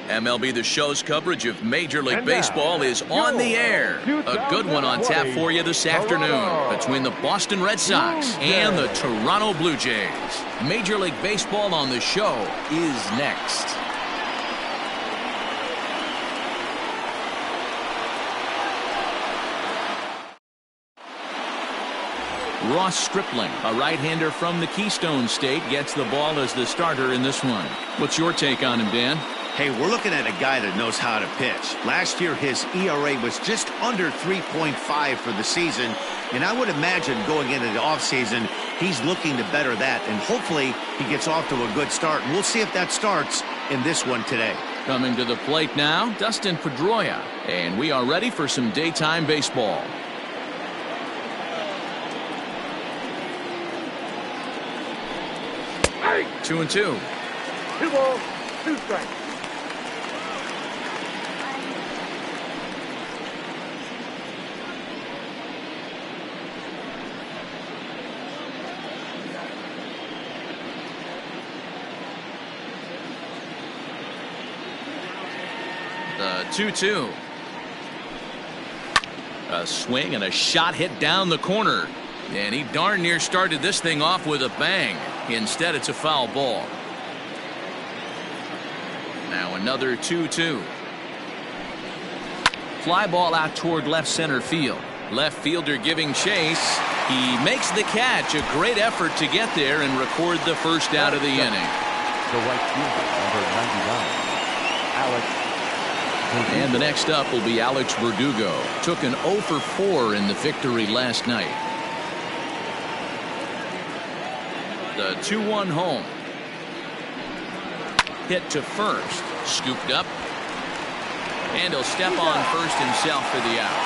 MLB The Show's coverage of Major League Baseball is on the air. A good one on tap for you this afternoon between the Boston Red Sox and the Toronto Blue Jays. Major League Baseball on The Show is next. Ross Stripling, a right-hander from the Keystone State, gets the ball as the starter in this one. What's your take on him, Dan? Hey, we're looking at a guy that knows how to pitch. Last year, his ERA was just under 3.5 for the season, and I would imagine going into the offseason, he's looking to better that, and hopefully he gets off to a good start. And we'll see if that starts in this one today. Coming to the plate now, Dustin Pedroia, and we are ready for some daytime baseball. Hey. 2-2. 2 balls, 2 strikes. The 2-2. A swing and a shot hit down the corner. And he darn near started this thing off with a bang. Instead, it's a foul ball. Now another 2-2. Fly ball out toward left center field. Left fielder giving chase. He makes the catch. A great effort to get there and record the first out of the inning. The right fielder, number 99, Alex. And the next up will be Alex Verdugo. Took an 0 for 4 in the victory last night. The 2-1 home. Hit to first. Scooped up. And he'll step on first himself for the out.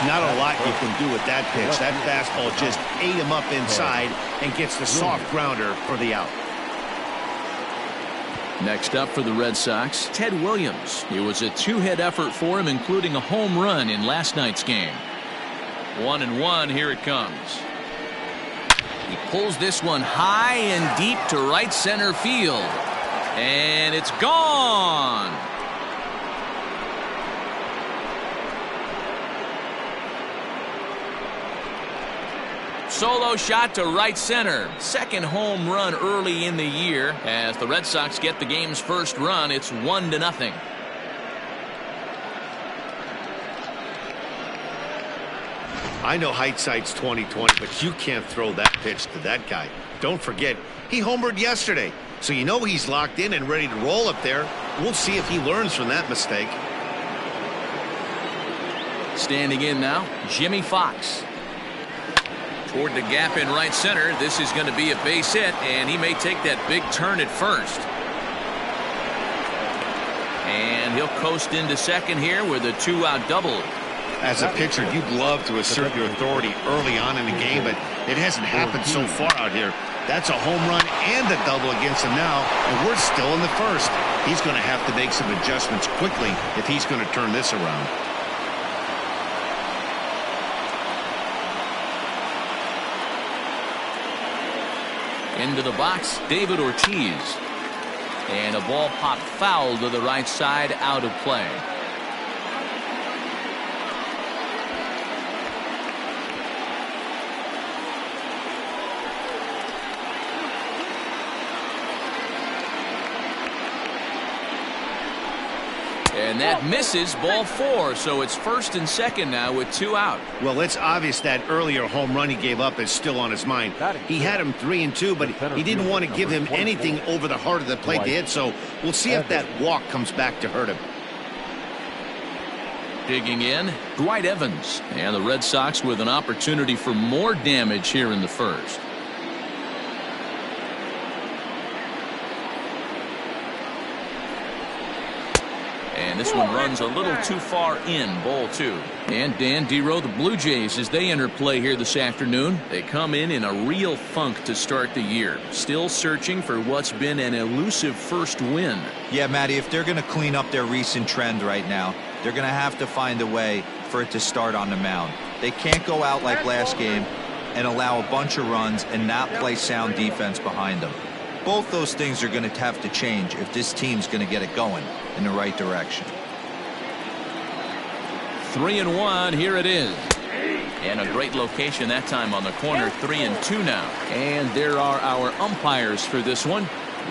Not a lot you can do with that pitch. That fastball just ate him up inside and gets the soft grounder for the out. Next up for the Red Sox, Ted Williams. It was a 2-hit effort for him, including a home run in last night's game. 1-1, here it comes. He pulls this one high and deep to right center field. And it's gone. Solo shot to right center. Second home run early in the year. As the Red Sox get the game's first run, it's 1-0. I know hindsight's 20/20, but you can't throw that pitch to that guy. Don't forget, he homered yesterday, so you know he's locked in and ready to roll up there. We'll see if he learns from that mistake. Standing in now, Jimmy Fox. Toward the gap in right center. This is going to be a base hit, and he may take that big turn at first. And he'll coast into second here with a 2-out double. As a pitcher, you'd love to assert your authority early on in the game, but it hasn't happened so far out here. That's a home run and a double against him now, and we're still in the first. He's going to have to make some adjustments quickly if he's going to turn this around. Into the box, David Ortiz. And a ball popped foul to the right side, out of play. And that misses, ball 4, so it's first and second now with 2 out. Well, it's obvious that earlier home run he gave up is still on his mind. He had him 3-2, but he didn't want to give him anything over the heart of the plate to hit, so we'll see if that walk comes back to hurt him. Digging in, Dwight Evans, and the Red Sox with an opportunity for more damage here in the first. And this one runs a little too far in, ball 2. And Dan Dero, the Blue Jays, as they enter play here this afternoon, they come in a real funk to start the year. Still searching for what's been an elusive first win. Yeah, Matty, if they're going to clean up their recent trend right now, they're going to have to find a way for it to start on the mound. They can't go out like last game and allow a bunch of runs and not play sound defense behind them. Both those things are going to have to change if this team's going to get it going in the right direction. 3-1, here it is. And a great location that time on the corner. 3-2 now. And there are our umpires for this one.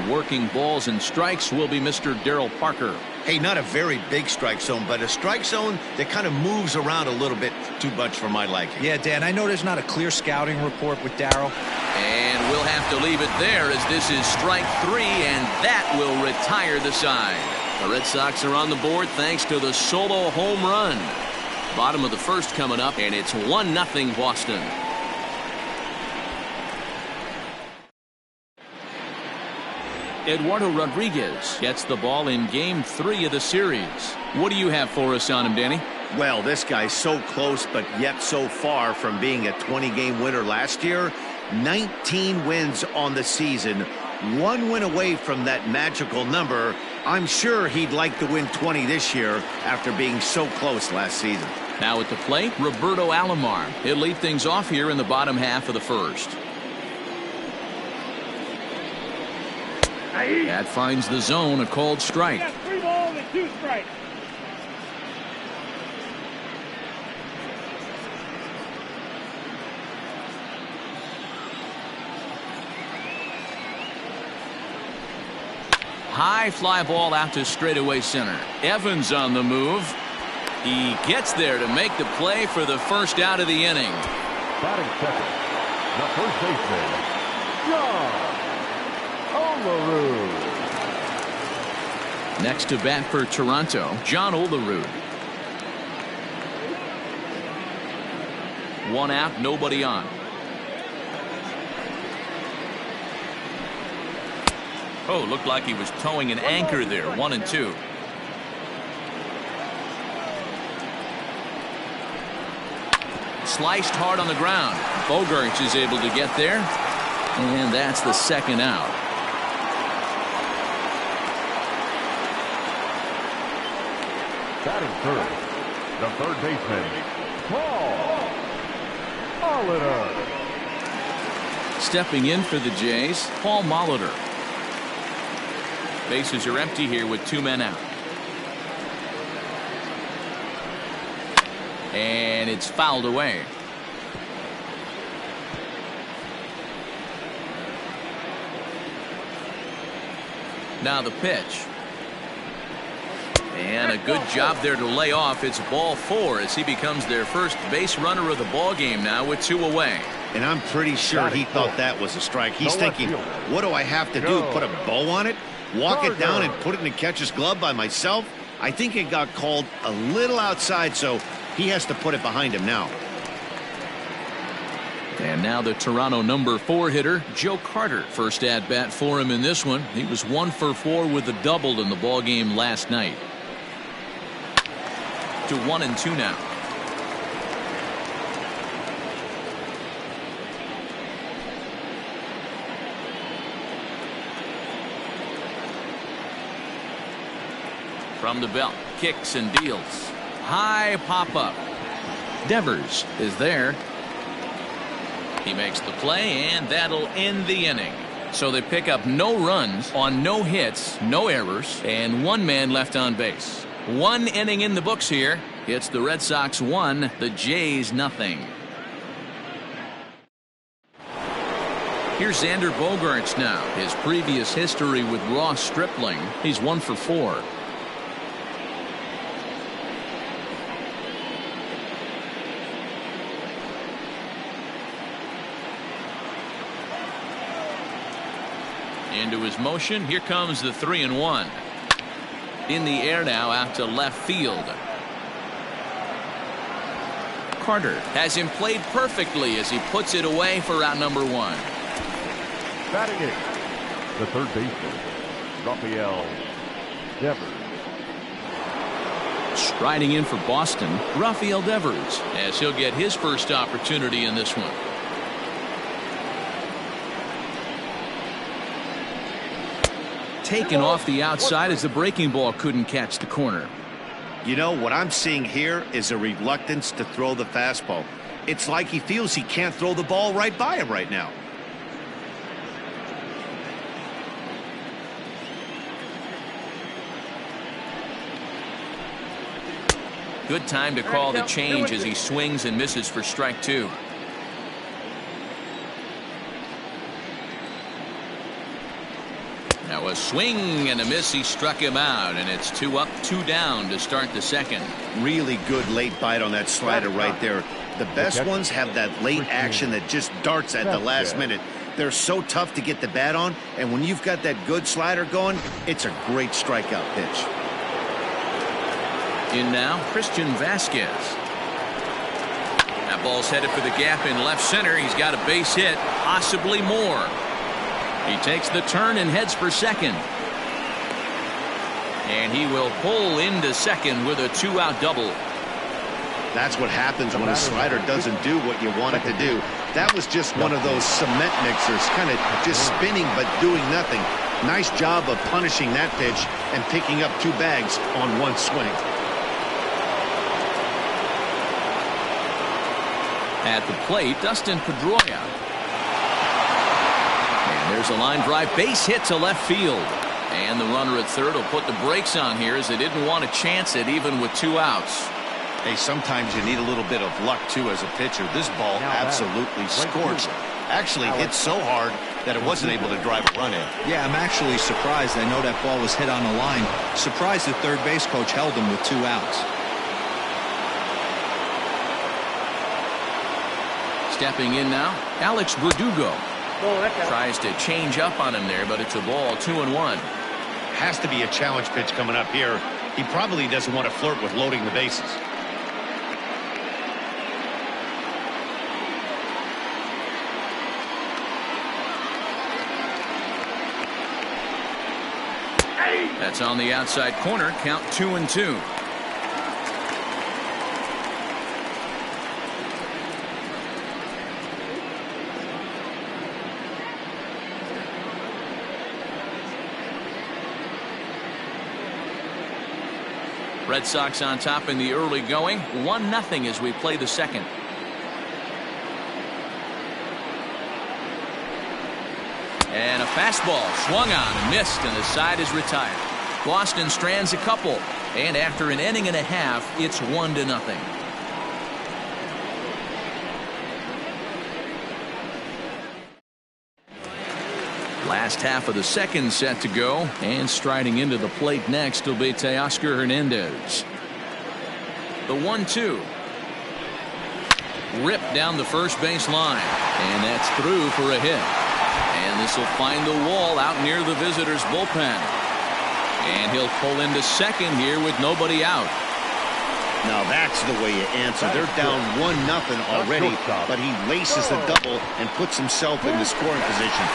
Working balls and strikes will be Mr. Darryl Parker. Hey, not a very big strike zone, but a strike zone that kind of moves around a little bit too much for my liking. Yeah, Dan, I know there's not a clear scouting report with Darryl. And we'll have to leave it there as this is strike 3, and that will retire the side. The Red Sox are on the board thanks to the solo home run. Bottom of the first coming up, and it's 1-0 Boston. Eduardo Rodriguez gets the ball in game 3 of the series. What do you have for us on him, Danny? Well, this guy's so close, but yet so far from being a 20-game winner last year. 19 wins on the season. 1 win away from that magical number. I'm sure he'd like to win 20 this year after being so close last season. Now at the plate, Roberto Alomar. He'll lead things off here in the bottom half of the first. That finds the zone, a called strike. 3 balls and 2 strikes. High fly ball out to straightaway center. Evans on the move. He gets there to make the play for the first out of the inning. Batting second, the first baseman, John Olerud. Next to bat for Toronto, John Olerud. 1 out, nobody on. Oh, looked like he was towing an anchor there. 1-2. Sliced hard on the ground. Bogaerts is able to get there, and that's the second out. Batting third, the third baseman, Paul Molitor. Stepping in for the Jays, Paul Molitor. Bases are empty here with 2 men out. And it's fouled away. Now the pitch. And a good job there to lay off. It's ball 4 as he becomes their first base runner of the ball game now with 2 away. And I'm pretty sure he thought that was a strike. He's thinking, what do I have to do? Put a bow on it? Walk it down and put it in the catcher's glove by myself? I think it got called a little outside, so he has to put it behind him now. And now the Toronto number 4 hitter, Joe Carter. First at bat for him in this one. He was 1 for 4 with a double in the ball game last night. To 1-2 now. From the belt, kicks and deals. High pop up. Devers is there. He makes the play, and that'll end the inning. So they pick up no runs on no hits, no errors, and 1 man left on base. 1 inning in the books here. It's the Red Sox 1, the Jays nothing. Here's Xander Bogaerts now. His previous history with Ross Stripling. He's 1 for 4. Into his motion. Here comes the 3-1. In the air now out to left field. Carter has him played perfectly as he puts it away for out number 1. Batting it, the third baseman, Rafael Devers. Striding in for Boston, Rafael Devers, as he'll get his first opportunity in this one. Taken off the outside as the breaking ball couldn't catch the corner. You know, what I'm seeing here is a reluctance to throw the fastball. It's like he feels he can't throw the ball right by him right now. Good time to call the change as he swings and misses for strike 2. Now a swing and a miss. He struck him out, and it's 2 up, 2 down to start the second. Really good late bite on that slider right there. The best ones have that late action that just darts at the last minute. They're so tough to get the bat on, and when you've got that good slider going, it's a great strikeout pitch. In now, Christian Vasquez. That ball's headed for the gap in left center. He's got a base hit, possibly more. He takes the turn and heads for second. And he will pull into second with a 2-out double. That's what happens when a slider doesn't do what you want it to do. That was just one of those cement mixers, kind of just spinning but doing nothing. Nice job of punishing that pitch and picking up 2 bags on 1 swing. At the plate, Dustin Pedroia. And there's a line drive base hit to left field. And the runner at third will put the brakes on here as they didn't want to chance it even with 2 outs. Hey, sometimes you need a little bit of luck, too, as a pitcher. This ball absolutely scorched. Actually hit so hard that it wasn't able to drive a run in. Yeah, I'm actually surprised. I know that ball was hit on the line. Surprised the third base coach held him with 2 outs. Stepping in now, Alex Verdugo. Tries to change up on him there, but it's a ball, 2-1. Has to be a challenge pitch coming up here. He probably doesn't want to flirt with loading the bases. That's on the outside corner. Count 2-2. Red Sox on top in the early going. 1-0 as we play the second. And a fastball swung on and missed, and the side is retired. Boston strands a couple, and after an inning and a half, it's 1-0. Last half of the second set to go, and striding into the plate next will be Teoscar Hernandez. The 1-2. Ripped down the first base line, and that's through for a hit. And this will find the wall out near the visitors' bullpen. And he'll pull into second here with nobody out. Now that's the way you answer. They're down 1-0 already, but he laces the double and puts himself in the scoring position.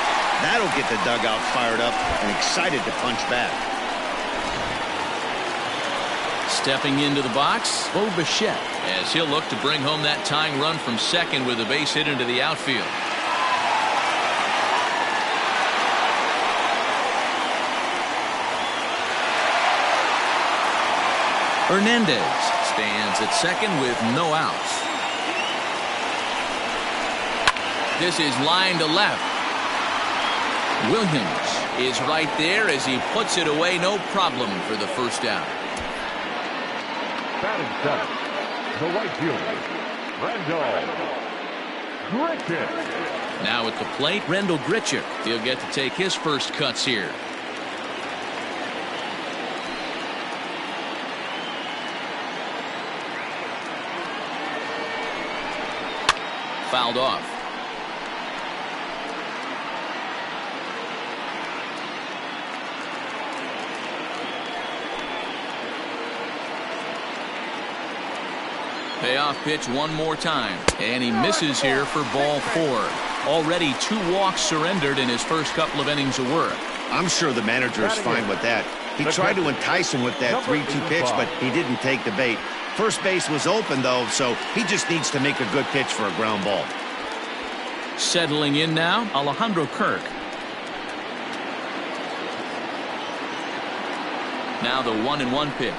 That'll get the dugout fired up and excited to punch back. Stepping into the box, Bo Bichette, as he'll look to bring home that tying run from second with a base hit into the outfield. Hernandez stands at second with no outs. This is line to left. Williams is right there as he puts it away, no problem for the first out. Batting seventh, the right fielder, Rendell Grichuk. Now at the plate, Rendell Grichuk. He'll get to take his first cuts here. Fouled off. Payoff pitch one more time, and he misses here for ball 4. Already 2 walks surrendered in his first couple of innings of work. I'm sure the manager is fine with that. He tried to entice him with that 3-2 pitch, but he didn't take the bait. First base was open, though, so he just needs to make a good pitch for a ground ball. Settling in now, Alejandro Kirk. Now the 1-1 pitch.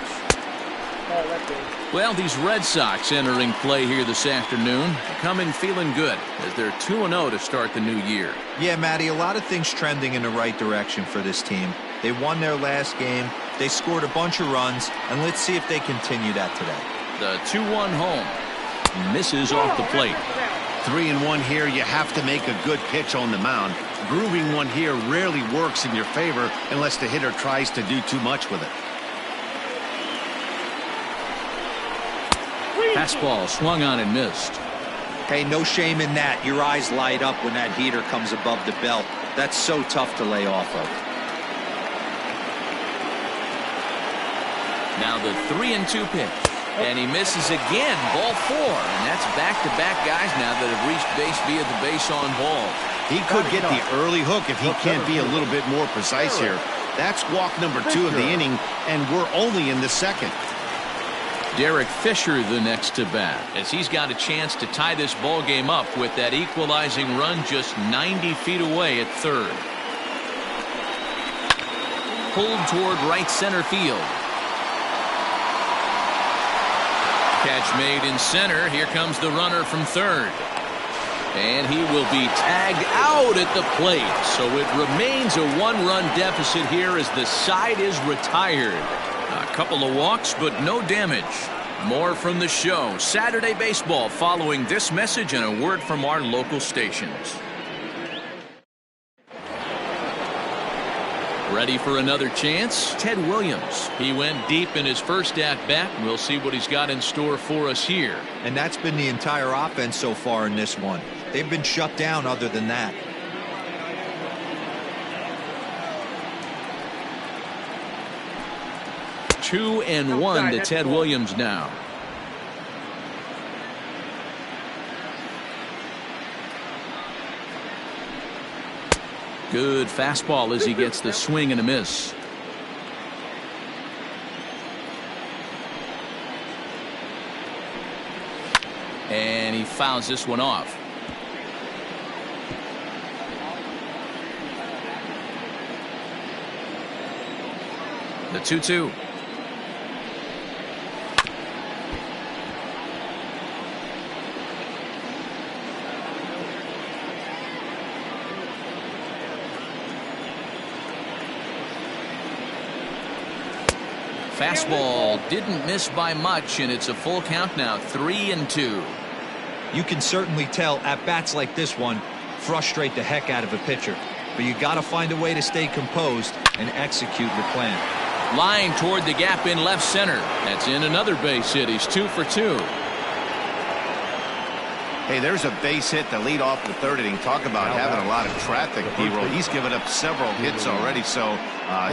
Well, these Red Sox entering play here this afternoon, coming feeling good as they're 2-0 to start the new year. Yeah, Matty, a lot of things trending in the right direction for this team. They won their last game, they scored a bunch of runs, and let's see if they continue that today. The 2-1 home. Misses off the plate. 3-1 here. You have to make a good pitch on the mound. Grooving one here rarely works in your favor unless the hitter tries to do too much with it. Fastball swung on and missed. Hey, no shame in that. Your eyes light up when that heater comes above the belt. That's so tough to lay off of. Now the 3-2 pitch. And he misses again. Ball 4. And that's back-to-back guys now that have reached base via the base on ball. He could get the early hook if he can't be a little bit more precise here. That's walk number 2 of the inning, and we're only in the second. Derek Fisher the next to bat, as he's got a chance to tie this ball game up with that equalizing run just 90 feet away at third. Pulled toward right center field. Catch made in center. Here comes the runner from third. And he will be tagged out at the plate. So it remains a 1-run deficit here as the side is retired. A couple of walks, but no damage. More from the show. Saturday Baseball following this message and a word from our local stations. Ready for another chance? Ted Williams. He went deep in his first at-bat. We'll see what he's got in store for us here. And that's been the entire offense so far in this one. They've been shut down other than that. Two and one to Ted Williams now. Good fastball as he gets the swing and a miss. And he fouls this one off. The 2-2. Fastball didn't miss by much, and it's a full count now. 3-2. You can certainly tell at bats like this one frustrate the heck out of a pitcher, but you got to find a way to stay composed and execute your plan. Line toward the gap in left center. That's in another base hit. He's 2 for 2. Hey, there's a base hit to lead off the third inning. Talk about having a lot of traffic, D-Roll. He's given up several hits already, so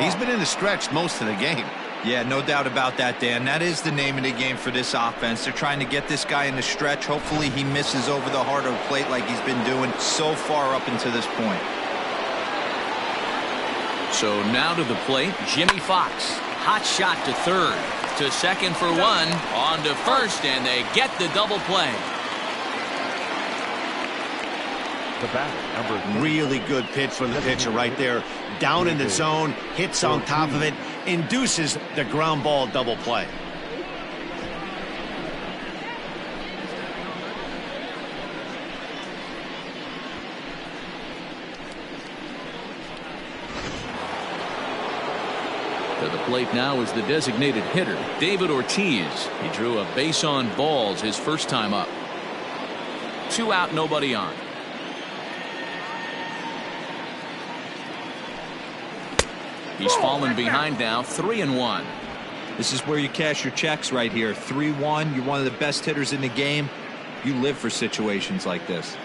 he's been in the stretch most of the game. Yeah, no doubt about that, Dan. That is the name of the game for this offense. They're trying to get this guy in the stretch. Hopefully he misses over the heart of the plate like he's been doing so far up until this point. So now to the plate, Jimmy Fox. Hot shot to third. To second for one. On to first, and they get the double play. The batter, number 10. Really good pitch from the pitcher right there. Down in the zone, hits on top of it, induces the ground ball double play. To the plate now is the designated hitter, David Ortiz. He drew a base on balls his first time up. 2 out, nobody on. He's fallen behind now, 3-1. This is where you cash your checks right here. 3-1. You're one of the best hitters in the game. You live for situations like this.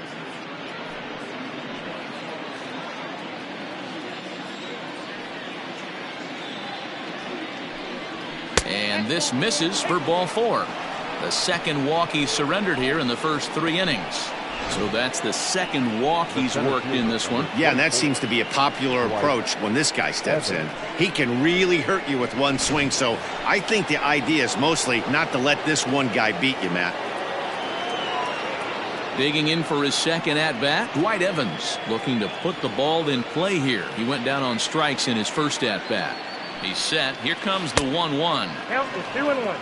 And this misses for ball 4. The second walk he surrendered here in the first 3 innings. So that's the second walk he's worked in this one. Yeah, and that seems to be a popular approach when this guy steps in. He can really hurt you with one swing, so I think the idea is mostly not to let this one guy beat you, Matt. Digging in for his second at-bat, Dwight Evans looking to put the ball in play here. He went down on strikes in his first at-bat. He's set. Here comes the 1-1. Count is 2-1.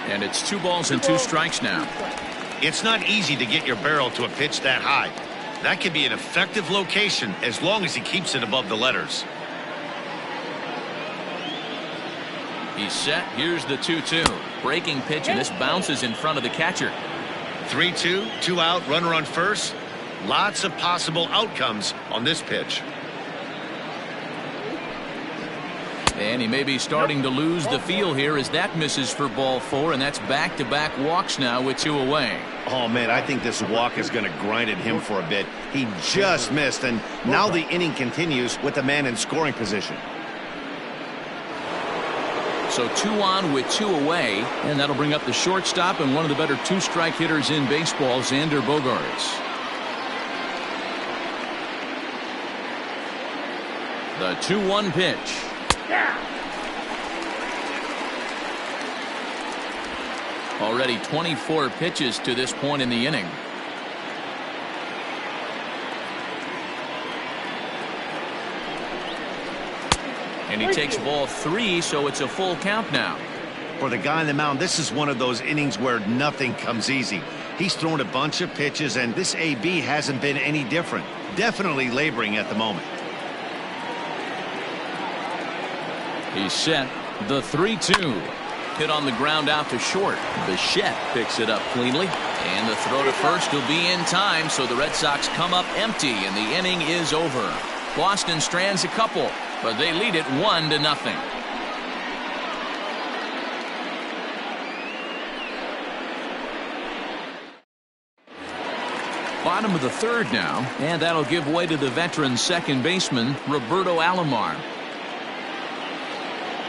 And it's 2 balls and 2 strikes now. It's not easy to get your barrel to a pitch that high. That can be an effective location as long as he keeps it above the letters. He's set. Here's the 2-2. Breaking pitch, and this bounces in front of the catcher. 3-2, 2 out, runner on first. Lots of possible outcomes on this pitch. And he may be starting to lose the feel here as that misses for ball 4, and that's back-to-back walks now with 2 away. Oh, man, I think this walk is going to grind at him for a bit. He just missed, and now the inning continues with a man in scoring position. So 2 on with 2 away, and that'll bring up the shortstop and one of the better 2-strike hitters in baseball, Xander Bogaerts. The 2-1 pitch. Already 24 pitches to this point in the inning. And he takes ball 3, so it's a full count now. For the guy on the mound, this is one of those innings where nothing comes easy. He's thrown a bunch of pitches, and this AB hasn't been any different. Definitely laboring at the moment. He's set. The 3-2. Hit on the ground out to short. Bichette picks it up cleanly. And the throw to first will be in time, so the Red Sox come up empty, and the inning is over. Boston strands a couple, but they lead it 1-0. Bottom of the 3rd now, and that'll give way to the veteran second baseman, Roberto Alomar.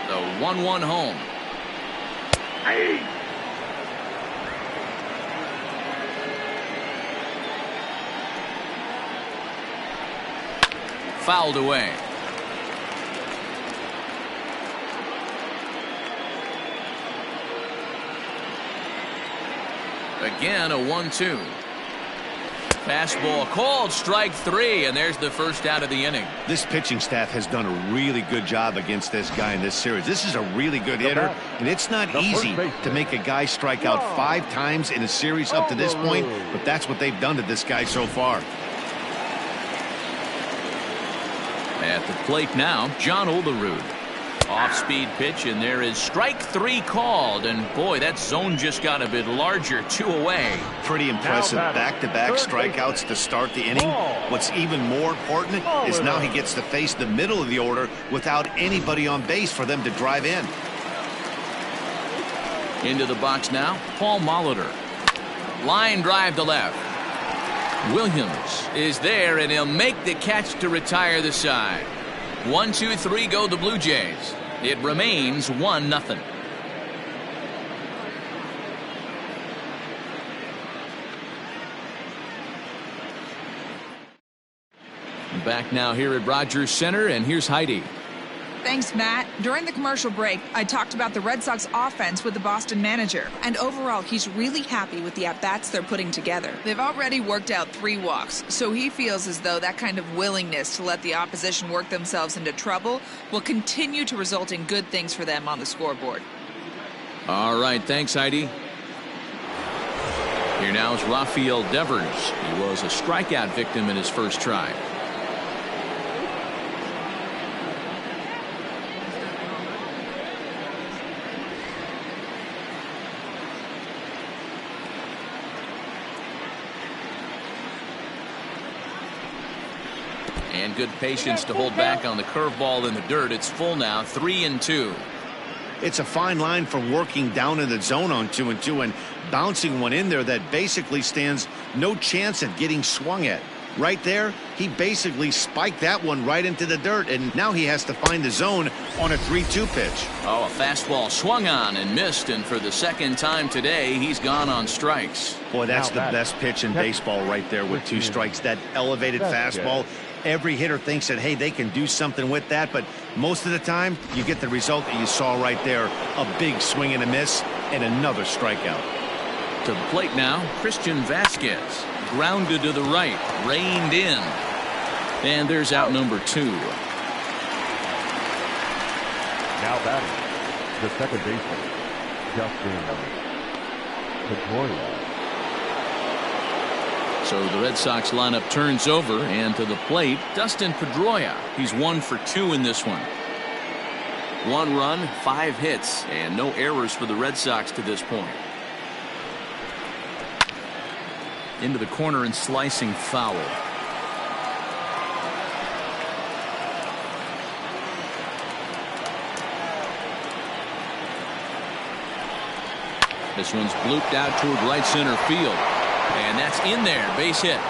The 1-1 home. Fouled away. Again, a 1-2. Fastball called, strike 3, and there's the first out of the inning. This pitching staff has done a really good job against this guy in this series. This is a really good hitter, and it's not easy to make a guy strike out 5 times in a series up to this point, but that's what they've done to this guy so far. At the plate now, John Olerud. Off-speed pitch, and there is strike 3 called, and boy, that zone just got a bit larger. 2 away. Pretty impressive back-to-back strikeouts to start the inning. What's even more important is now he gets to face the middle of the order without anybody on base for them to drive in. Into the box now, Paul Molitor. Line drive to left. Williams is there, and he'll make the catch to retire the side. 1, 2, 3 go the Blue Jays. It remains 1-0. Back now here at Rogers Center, and here's Heidi. Thanks, Matt. During the commercial break, I talked about the Red Sox offense with the Boston manager. And overall, he's really happy with the at-bats they're putting together. They've already worked out 3 walks, so he feels as though that kind of willingness to let the opposition work themselves into trouble will continue to result in good things for them on the scoreboard. All right, thanks, Heidi. Here now is Rafael Devers. He was a strikeout victim in his first try. And good patience to hold back on the curveball in the dirt. It's full now, 3-2. It's a fine line from working down in the zone on 2-2 and bouncing one in there that basically stands no chance at getting swung at. Right there, he basically spiked that one right into the dirt, and now he has to find the zone on a 3-2 pitch. Oh, a fastball swung on and missed, and for the second time today, he's gone on strikes. Boy, that's the best pitch in baseball right there with 2 strikes. That elevated fastball. Every hitter thinks that, hey, they can do something with that, but most of the time, you get the result that you saw right there. A big swing and a miss, and another strikeout. To the plate now, Christian Vasquez. Grounded to the right, reined in. And there's out number 2. Now batting, the second baseman, Justin Pedroia. So the Red Sox lineup turns over, and to the plate, Dustin Pedroia. He's 1 for 2 in this one. 1 run, 5 hits, and no errors for the Red Sox to this point. Into the corner and slicing foul. This one's blooped out toward right center field. And that's in there. Base hit.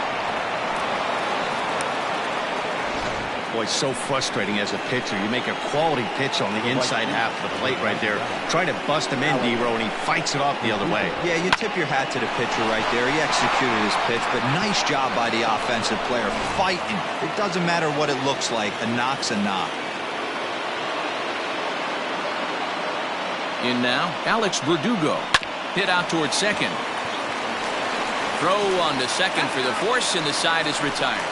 Boy, so frustrating as a pitcher. You make a quality pitch on the inside half of the plate right there. Try to bust him in, D-Row, and he fights it off the other way. Yeah, you tip your hat to the pitcher right there. He executed his pitch, but nice job by the offensive player fighting. It doesn't matter what it looks like. A knock's a knock. In now, Alex Verdugo. Hit out toward second. Throw on to second for the force, and the side is retired.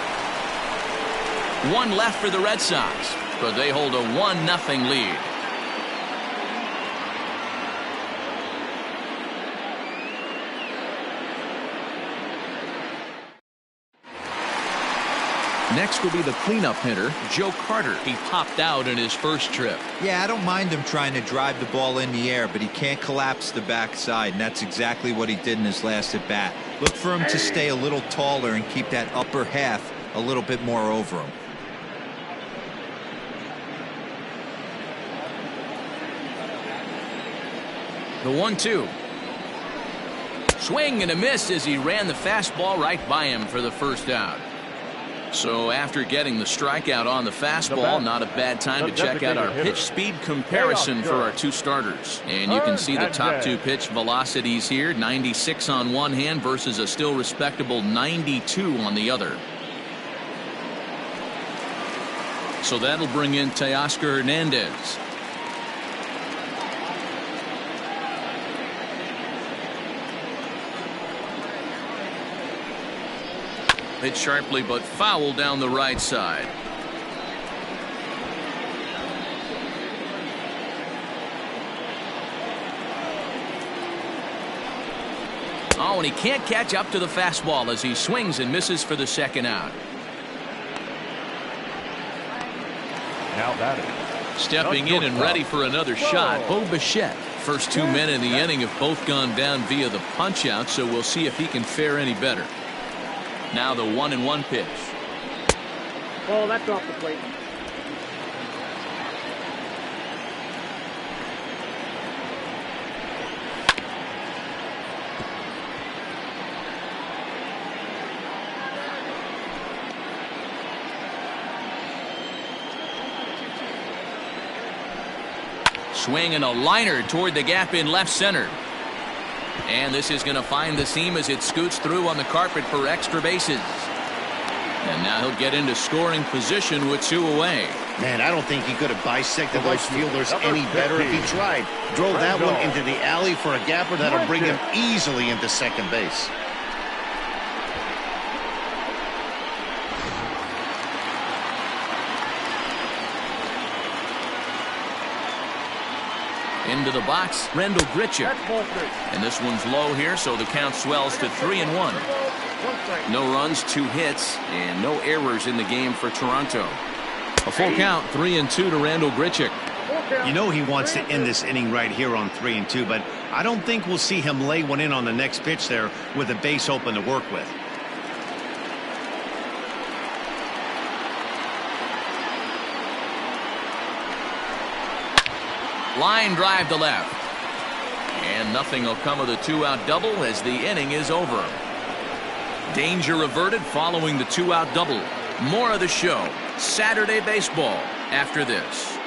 1 left for the Red Sox, but they hold a 1-0 lead. Next will be the cleanup hitter, Joe Carter. He popped out in his first trip. Yeah, I don't mind him trying to drive the ball in the air, but he can't collapse the backside, and that's exactly what he did in his last at bat. Look for him to stay a little taller and keep that upper half a little bit more over him. The 1-2. Swing and a miss as he ran the fastball right by him for the first out. So after getting the strikeout on the fastball, not a bad time to check out our pitch speed comparison for our 2 starters. And you can see the top 2 pitch velocities here, 96 on one hand versus a still respectable 92 on the other. So that'll bring in Teoscar Hernandez. Hit sharply but foul down the right side. Oh, and he can't catch up to the fastball as he swings and misses for the second out. Now batting. Stepping in and ready for another shot, Bo Bichette. First 2 men in the inning have both gone down via the punch out, so we'll see if he can fare any better. Now the 1-1 pitch. Oh, that's off the plate. Swing and a liner toward the gap in left center. And this is going to find the seam as it scoots through on the carpet for extra bases. And now he'll get into scoring position with 2 away. Man, I don't think he could have bisected those fielders any better if he tried. Drove that one into the alley for a gapper that'll bring him easily into second base. Into the box, Randall Grichuk. And this one's low here, so the count swells to 3-1. No runs, 2 hits, and no errors in the game for Toronto. A full count, 3-2 to Randall Grichuk. You know he wants to end this inning right here on 3-2, but I don't think we'll see him lay one in on the next pitch there with a base open to work with. Line drive to left. And nothing will come of the 2-out double as the inning is over. Danger averted following the 2-out double. More of the show. Saturday baseball after this.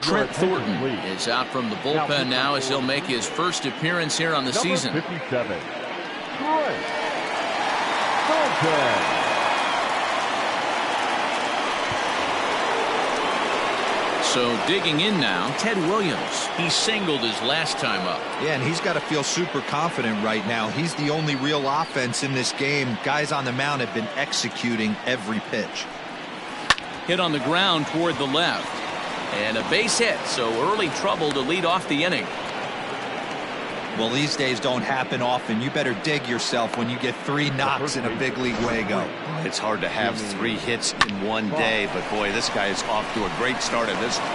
Trent Thornton is out from the bullpen now as he'll make his first appearance here on the season. 57. Trent Thornton. So digging in now, Ted Williams. He singled his last time up. Yeah, and he's got to feel super confident right now. He's the only real offense in this game. Guys on the mound have been executing every pitch. Hit on the ground toward the left. And a base hit, so early trouble to lead off the inning. Well, these days don't happen often. You better dig yourself when you get 3 knocks in a big league Wago. It's hard to have 3 hits in one day, but boy, this guy is off to a great start in this one.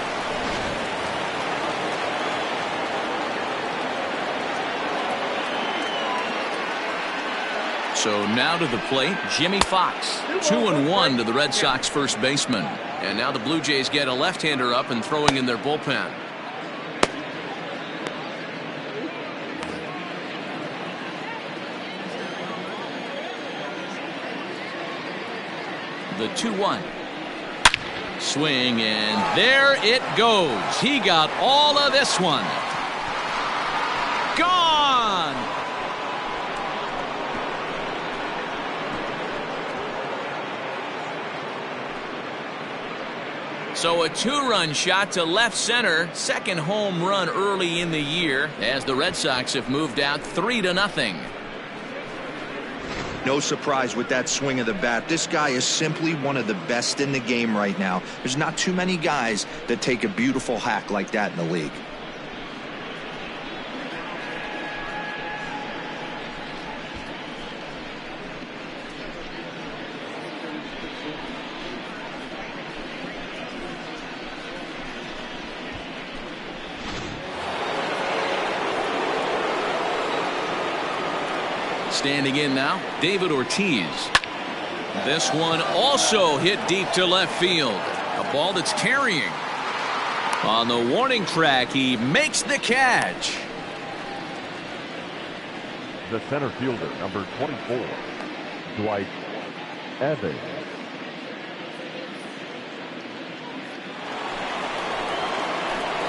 So now to the plate, Jimmy Fox. 2-1 to the Red Sox first baseman. And now the Blue Jays get a left-hander up and throwing in their bullpen. The 2-1. Swing, and there it goes. He got all of this one. Gone! So a 2-run shot to left center. Second home run early in the year as the Red Sox have moved out 3-0. No surprise with that swing of the bat. This guy is simply one of the best in the game right now. There's not too many guys that take a beautiful hack like that in the league. Standing in now, David Ortiz. This one also hit deep to left field. A ball that's carrying. On the warning track, he makes the catch. The center fielder, number 24, Dwight Evans.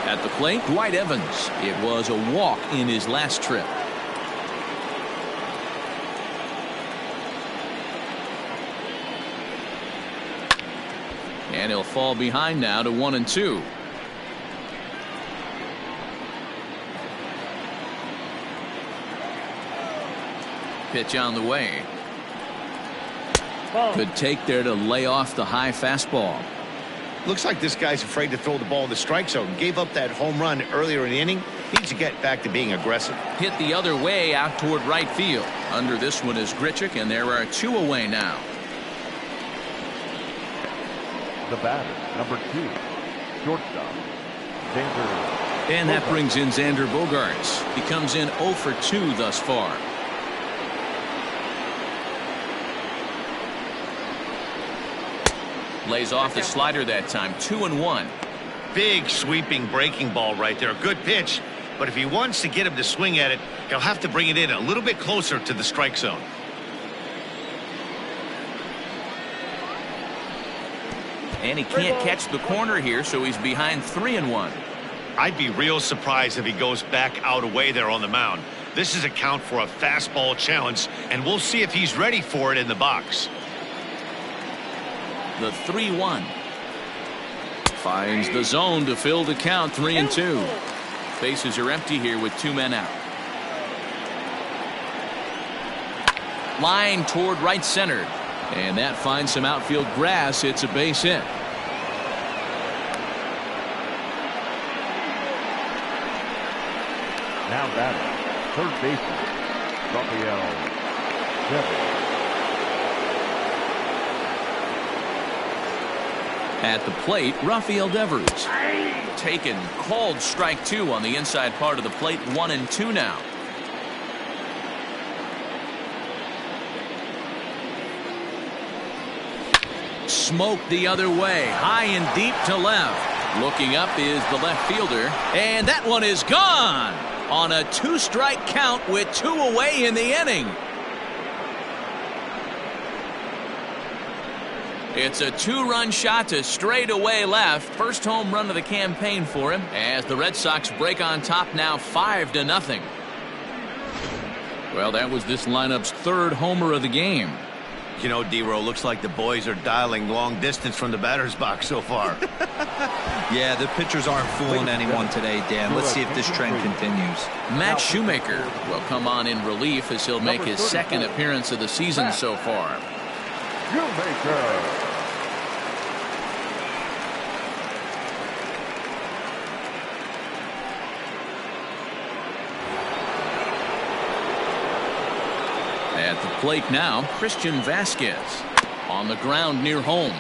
At the plate, Dwight Evans. It was a walk in his last trip. And he'll fall behind now to 1-2. Pitch on the way. Good take there to lay off the high fastball. Looks like this guy's afraid to throw the ball in the strike zone. Gave up that home run earlier in the inning. Needs to get back to being aggressive. Hit the other way out toward right field. Under this one is Grichuk, and there are 2 away now. The batter, number 2, shortstop, Xander. And that brings in Xander Bogaerts. He comes in 0 for 2 thus far. Lays off the slider that time. 2-1. Big sweeping breaking ball right there. Good pitch. But if he wants to get him to swing at it, he'll have to bring it in a little bit closer to the strike zone. And he can't catch the corner here, so he's behind 3-1. I'd be real surprised if he goes back out away there on the mound. This is a count for a fastball challenge, and we'll see if he's ready for it in the box. The 3-1. Finds the zone to fill the count. 3-2. Bases are empty here with 2 men out. Line toward right center. And that finds some outfield grass. It's a base hit. Now batting, third baseman, Rafael Devers. At the plate, Rafael Devers. Taken, called strike 2 on the inside part of the plate. 1-2 now. Smoked the other way, high and deep to left. Looking up is the left fielder, and that one is gone on a 2-strike count with 2 away in the inning. It's a 2-run shot to straightaway left. First home run of the campaign for him as the Red Sox break on top now 5-0. Well, that was this lineup's 3rd homer of the game. You know, D-Row, looks like the boys are dialing long distance from the batter's box so far. Yeah, the pitchers aren't fooling anyone today, Dan. Let's see if this trend continues. Matt Shoemaker will come on in relief as he'll make his 2nd appearance of the season so far. At the plate now, Christian Vasquez on the ground near home.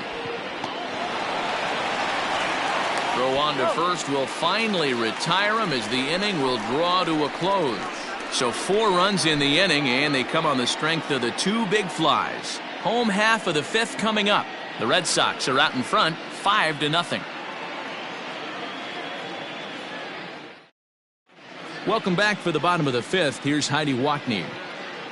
Throw on to first will finally retire him as the inning will draw to a close. So 4 runs in the inning, and they come on the strength of the 2 big flies. Home half of the 5th coming up. The Red Sox are out in front 5-0. Welcome back for the bottom of the 5th. Here's Heidi Wackney.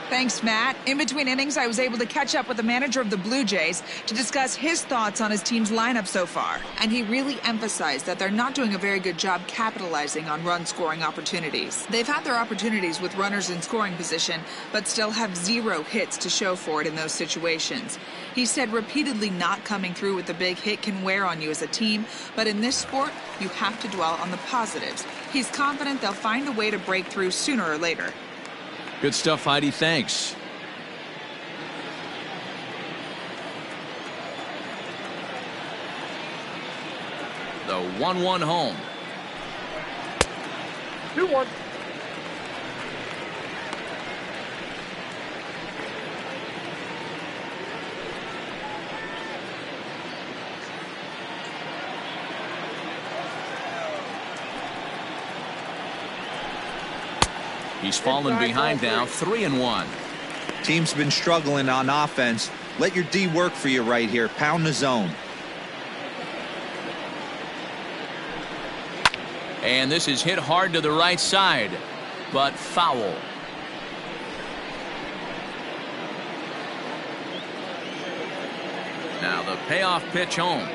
Thanks, Matt. In between innings, I was able to catch up with the manager of the Blue Jays to discuss his thoughts on his team's lineup so far. And he really emphasized that they're not doing a very good job capitalizing on run-scoring opportunities. They've had their opportunities with runners in scoring position, but still have 0 hits to show for it in those situations. He said repeatedly not coming through with a big hit can wear on you as a team, but in this sport, you have to dwell on the positives. He's confident they'll find a way to break through sooner or later. Good stuff, Heidi. Thanks. The 1-1 home. 2-1. He's fallen behind now, 3-1. Team's been struggling on offense. Let your D work for you right here. Pound the zone. And this is hit hard to the right side, but foul. Now the payoff pitch home.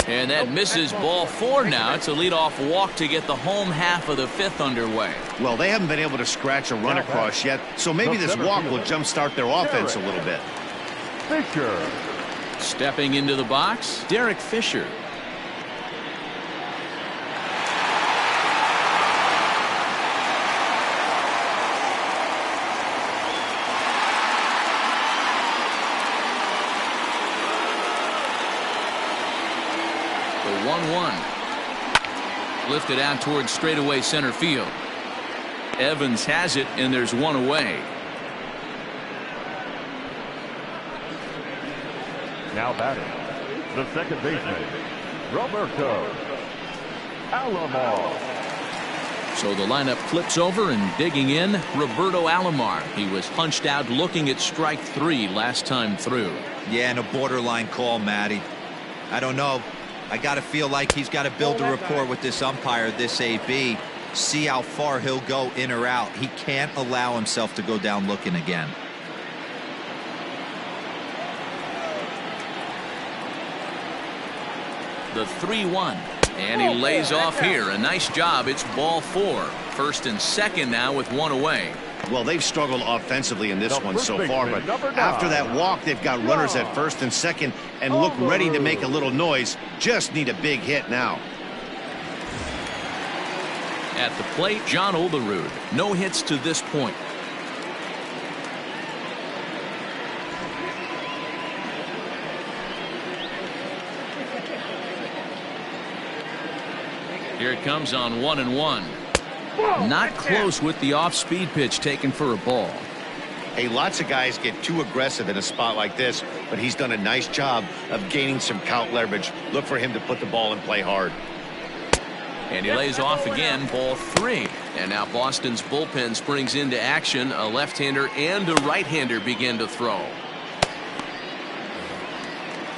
And that misses ball 4 now. It's a leadoff walk to get the home half of the 5th underway. Well, they haven't been able to scratch a run across yet, so maybe this walk will jumpstart their offense a little bit. Fisher. Stepping into the box, Derek Fisher. The 1-1. Lifted out towards straightaway center field. Evans has it, and there's 1 away. Now batting, the second baseman, Roberto Alomar. So the lineup flips over, and digging in, Roberto Alomar. He was punched out looking at strike 3 last time through. Yeah, and a borderline call, Matty. I don't know. I got to feel like he's got to build a rapport with this umpire, this AB, see how far he'll go in or out. He can't allow himself to go down looking again. The 3-1. And he lays off here. A nice job. It's ball 4. First and second now with 1 away. Well, they've struggled offensively in this one so far, but after that walk, they've got runners at first and second and look ready to make a little noise. Just need a big hit now. At the plate, John Olerud. No hits to this point. Here it comes on 1-1. Not close with the off-speed pitch taken for a ball. Hey, lots of guys get too aggressive in a spot like this, but he's done a nice job of gaining some count leverage. Look for him to put the ball in play hard. And he lays off again, ball 3. And now Boston's bullpen springs into action. A left-hander and a right-hander begin to throw.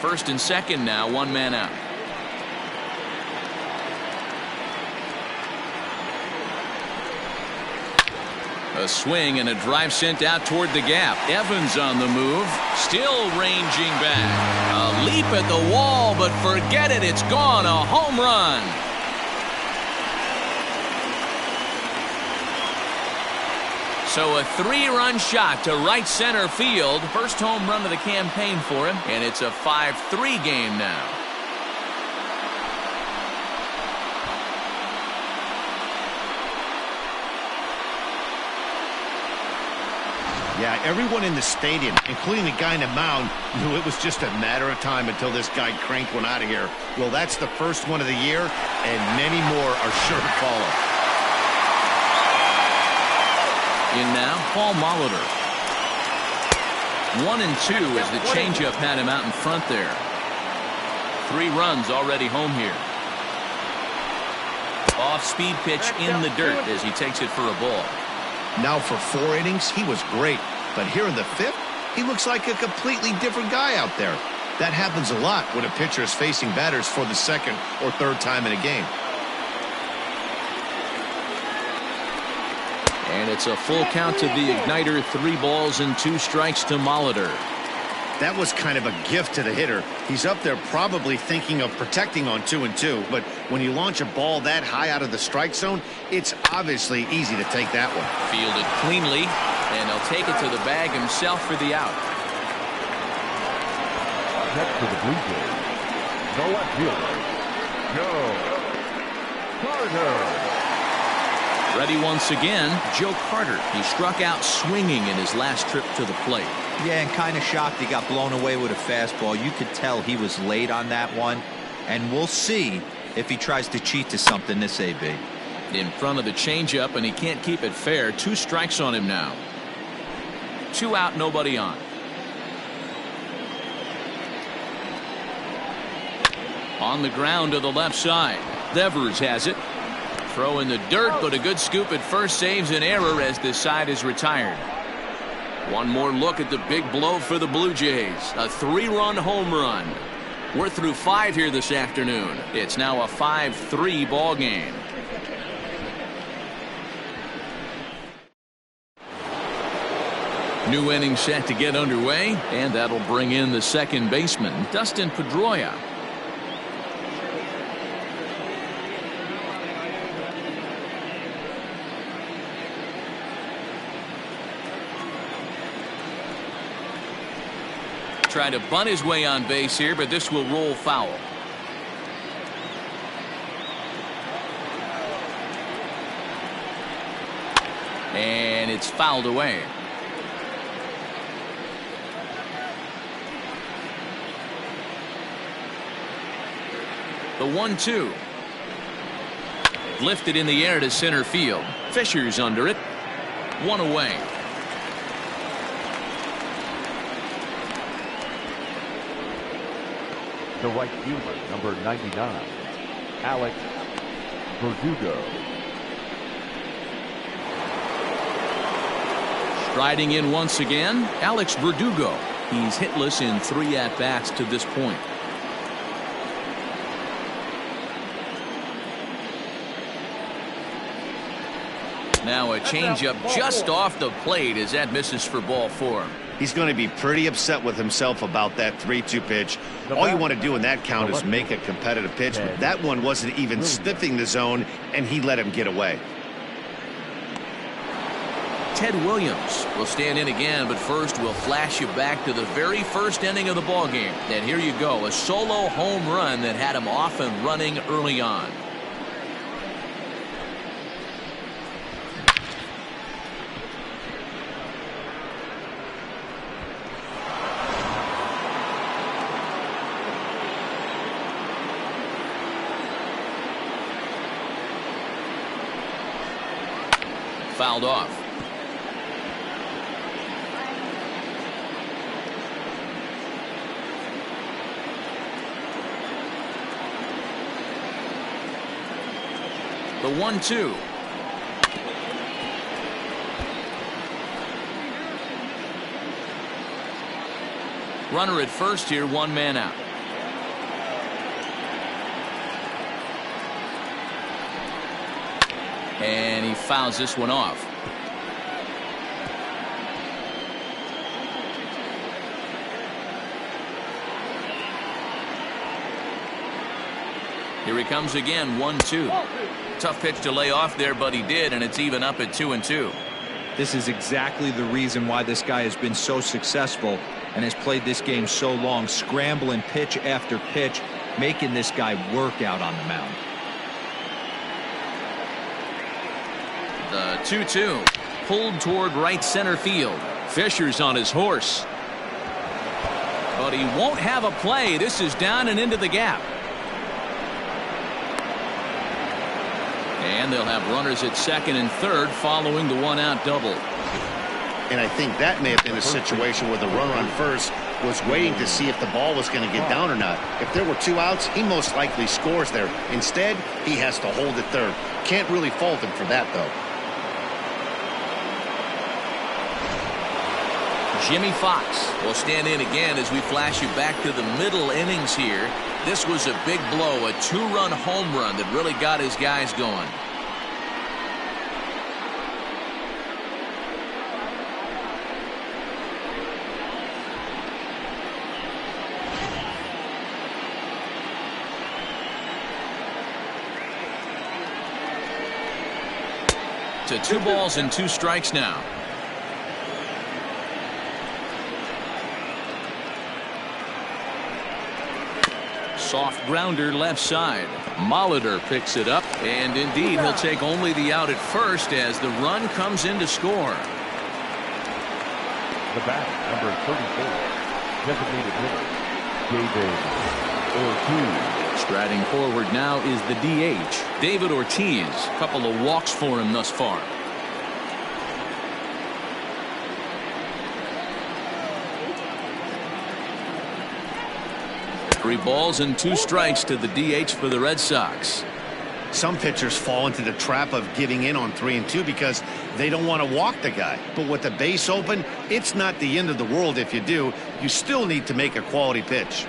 First and second now, 1 man out. A swing and a drive sent out toward the gap. Evans on the move, still ranging back. A leap at the wall, but forget it, it's gone. A home run. So a 3-run shot to right center field. First home run of the campaign for him, and it's a 5-3 game now. Yeah, everyone in the stadium, including the guy in the mound, knew it was just a matter of time until this guy cranked one out of here. Well, that's the first one of the year, and many more are sure to follow. In now, Paul Molitor. 1-2 as the changeup had him out in front there. 3 runs already home here. Off-speed pitch in the dirt as he takes it for a ball. Now for 4 innings, he was great. But here in the 5th, he looks like a completely different guy out there. That happens a lot when a pitcher is facing batters for the 2nd or 3rd time in a game. And it's a full count to the igniter. 3 balls and 2 strikes to Molitor. That was kind of a gift to the hitter. He's up there probably thinking of protecting on 2-2, but when you launch a ball that high out of the strike zone, it's obviously easy to take that one. Fielded cleanly, and he'll take it to the bag himself for the out. Next for the Blue Jays, the left fielder, Joe Carter. Ready once again, Joe Carter. He struck out swinging in his last trip to the plate. Yeah, and kind of shocked he got blown away with a fastball. You could tell he was late on that one. And we'll see if he tries to cheat to something this AB. In front of the changeup, and he can't keep it fair. 2 strikes on him now. 2 out, nobody on. On the ground to the left side. Devers has it. Throw in the dirt, but a good scoop at first saves an error as this side is retired. One more look at the big blow for the Blue Jays. A 3-run home run. We're through 5 here this afternoon. It's now a 5-3 ball game. New inning set to get underway, and that'll bring in the second baseman, Dustin Pedroia. Trying to bunt his way on base here, but this will roll foul. And it's fouled away. The 1-2. Lifted in the air to center field. Fisher's under it. 1 away. The right fielder, number 99, Alex Verdugo. Striding in once again, Alex Verdugo. He's hitless in 3 at-bats to this point. Now a changeup just off the plate as that misses for ball 4. He's going to be pretty upset with himself about that 3-2 pitch. All you want to do in that count is make a competitive pitch, but that one wasn't even sniffing the zone, and he let him get away. Ted Williams will stand in again, but first we'll flash you back to the very first inning of the ball game. And here you go, a solo home run that had him off and running early on. Fouled off. The 1-2. Runner at first here, 1 man out. And he fouls this one off. Here he comes again, 1-2. Tough pitch to lay off there, but he did, and it's even up at 2-2. This is exactly the reason why this guy has been so successful and has played this game so long, scrambling pitch after pitch, making this guy work out on the mound. The 2-2 pulled toward right center field. Fisher's on his horse, but he won't have a play. This is down and into the gap, and they'll have runners at second and third following the 1-out double. And I think that may have been a situation where the runner on first was waiting to see if the ball was going to get down or not. If there were 2 outs, he most likely scores there. Instead, he has to hold it third. Can't really fault him for that, though. Jimmy Fox will stand in again as we flash you back to the middle innings here. This was a big blow, a 2-run home run that really got his guys going. To 2 balls and 2 strikes now. Soft grounder left side. Molitor picks it up, and indeed he'll take only the out at first as the run comes in to score. The bat, number 34, designated hitter, David Ortiz. Striding forward now is the DH, David Ortiz. Couple of walks for him thus far. Three balls and 2 strikes to the DH for the Red Sox. Some pitchers fall into the trap of giving in on 3 and 2 because they don't want to walk the guy. But with the base open, it's not the end of the world if you do. You still need to make a quality pitch.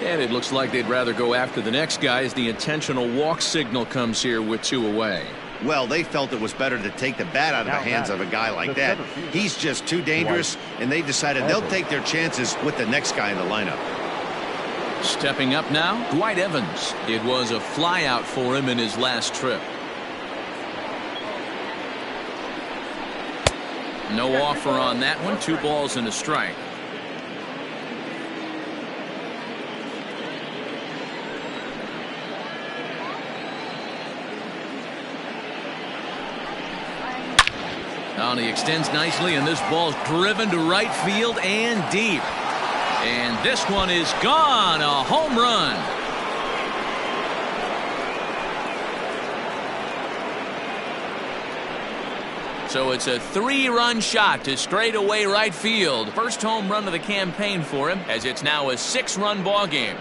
And it looks like they'd rather go after the next guy as the intentional walk signal comes here with 2 away. Well, they felt it was better to take the bat out of the hands of a guy like that. He's just too dangerous, and they decided they'll take their chances with the next guy in the lineup. Stepping up now, Dwight Evans. It was a flyout for him in his last trip. No offer on that one. 2 balls and a strike. Now he extends nicely, and this ball's driven to right field and deep. And this one is gone. A home run. So it's a 3-run shot to straightaway right field. First home run of the campaign for him, as it's now a 6-run ball game.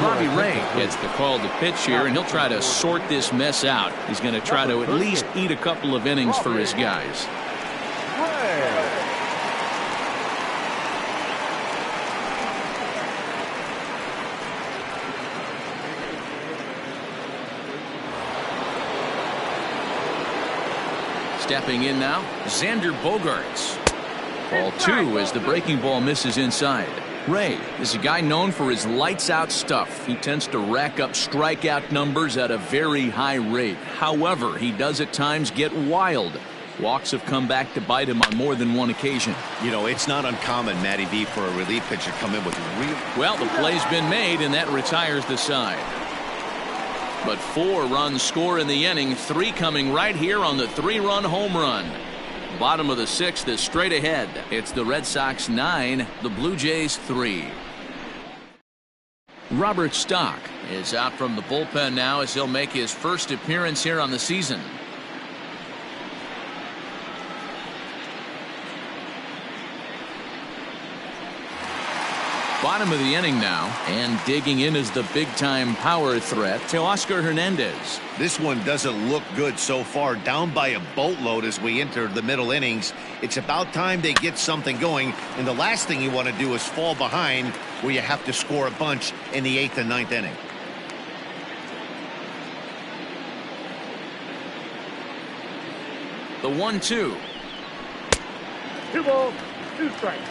Robbie Ray gets the call to pitch here, and he'll try to sort this mess out. He's going to try to at least eat a couple of innings for his guys. Stepping in now, Xander Bogaerts. Ball 2 as the breaking ball misses inside. Ray is a guy known for his lights-out stuff. He tends to rack up strikeout numbers at a very high rate. However, he does at times get wild. Walks have come back to bite him on more than one occasion. You know, it's not uncommon, Matty V, for a relief pitcher to come in with real... Well, the play's been made, and that retires the side. But 4 runs score in the inning, 3 coming right here on the 3-run home run. Bottom of the 6th is straight ahead. It's the Red Sox 9, the Blue Jays 3. Robert Stock is out from the bullpen now as he'll make his first appearance here on the season. Bottom of the inning now, and digging in is the big-time power threat, Teoscar Hernandez. This one doesn't look good so far. Down by a boatload as we enter the middle innings. It's about time they get something going, and the last thing you want to do is fall behind where you have to score a bunch in the 8th and 9th inning. The 1-2. 2 balls, 2 strikes.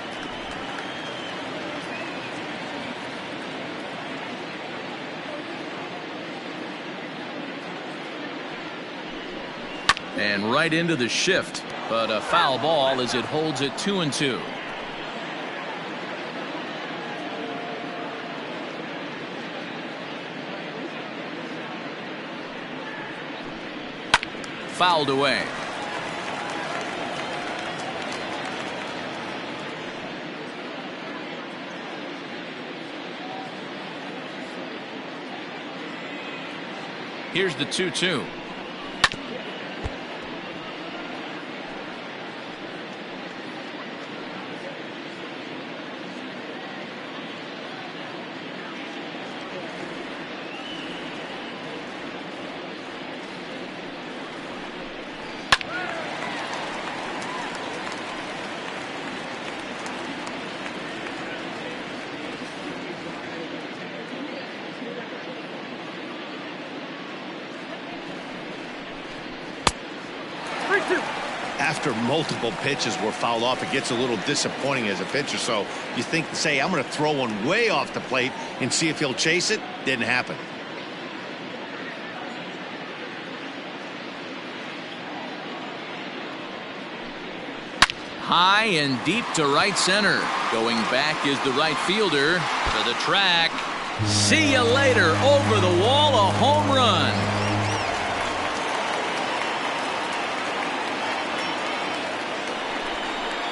And right into the shift, but a foul ball as it holds it 2-2. fouled away. Here's the 2-2. After multiple pitches were fouled off, it gets a little disappointing as a pitcher. So you think, say, I'm going to throw one way off the plate and see if he'll chase it. Didn't happen. High and deep to right center. Going back is the right fielder to the track. See you later. Over the wall, a home run.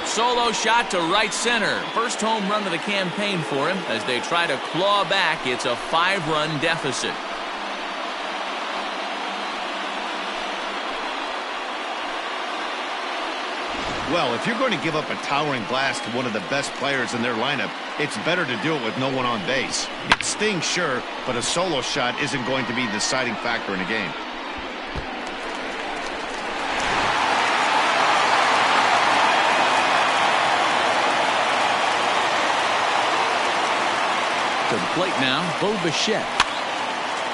Solo shot to right center. First home run of the campaign for him as they try to claw back. It's a 5-run deficit. Well, if you're going to give up a towering blast to one of the best players in their lineup, it's better to do it with no one on base. It stings, sure, but a solo shot isn't going to be the deciding factor in a game. To the plate now, Bo Bichette.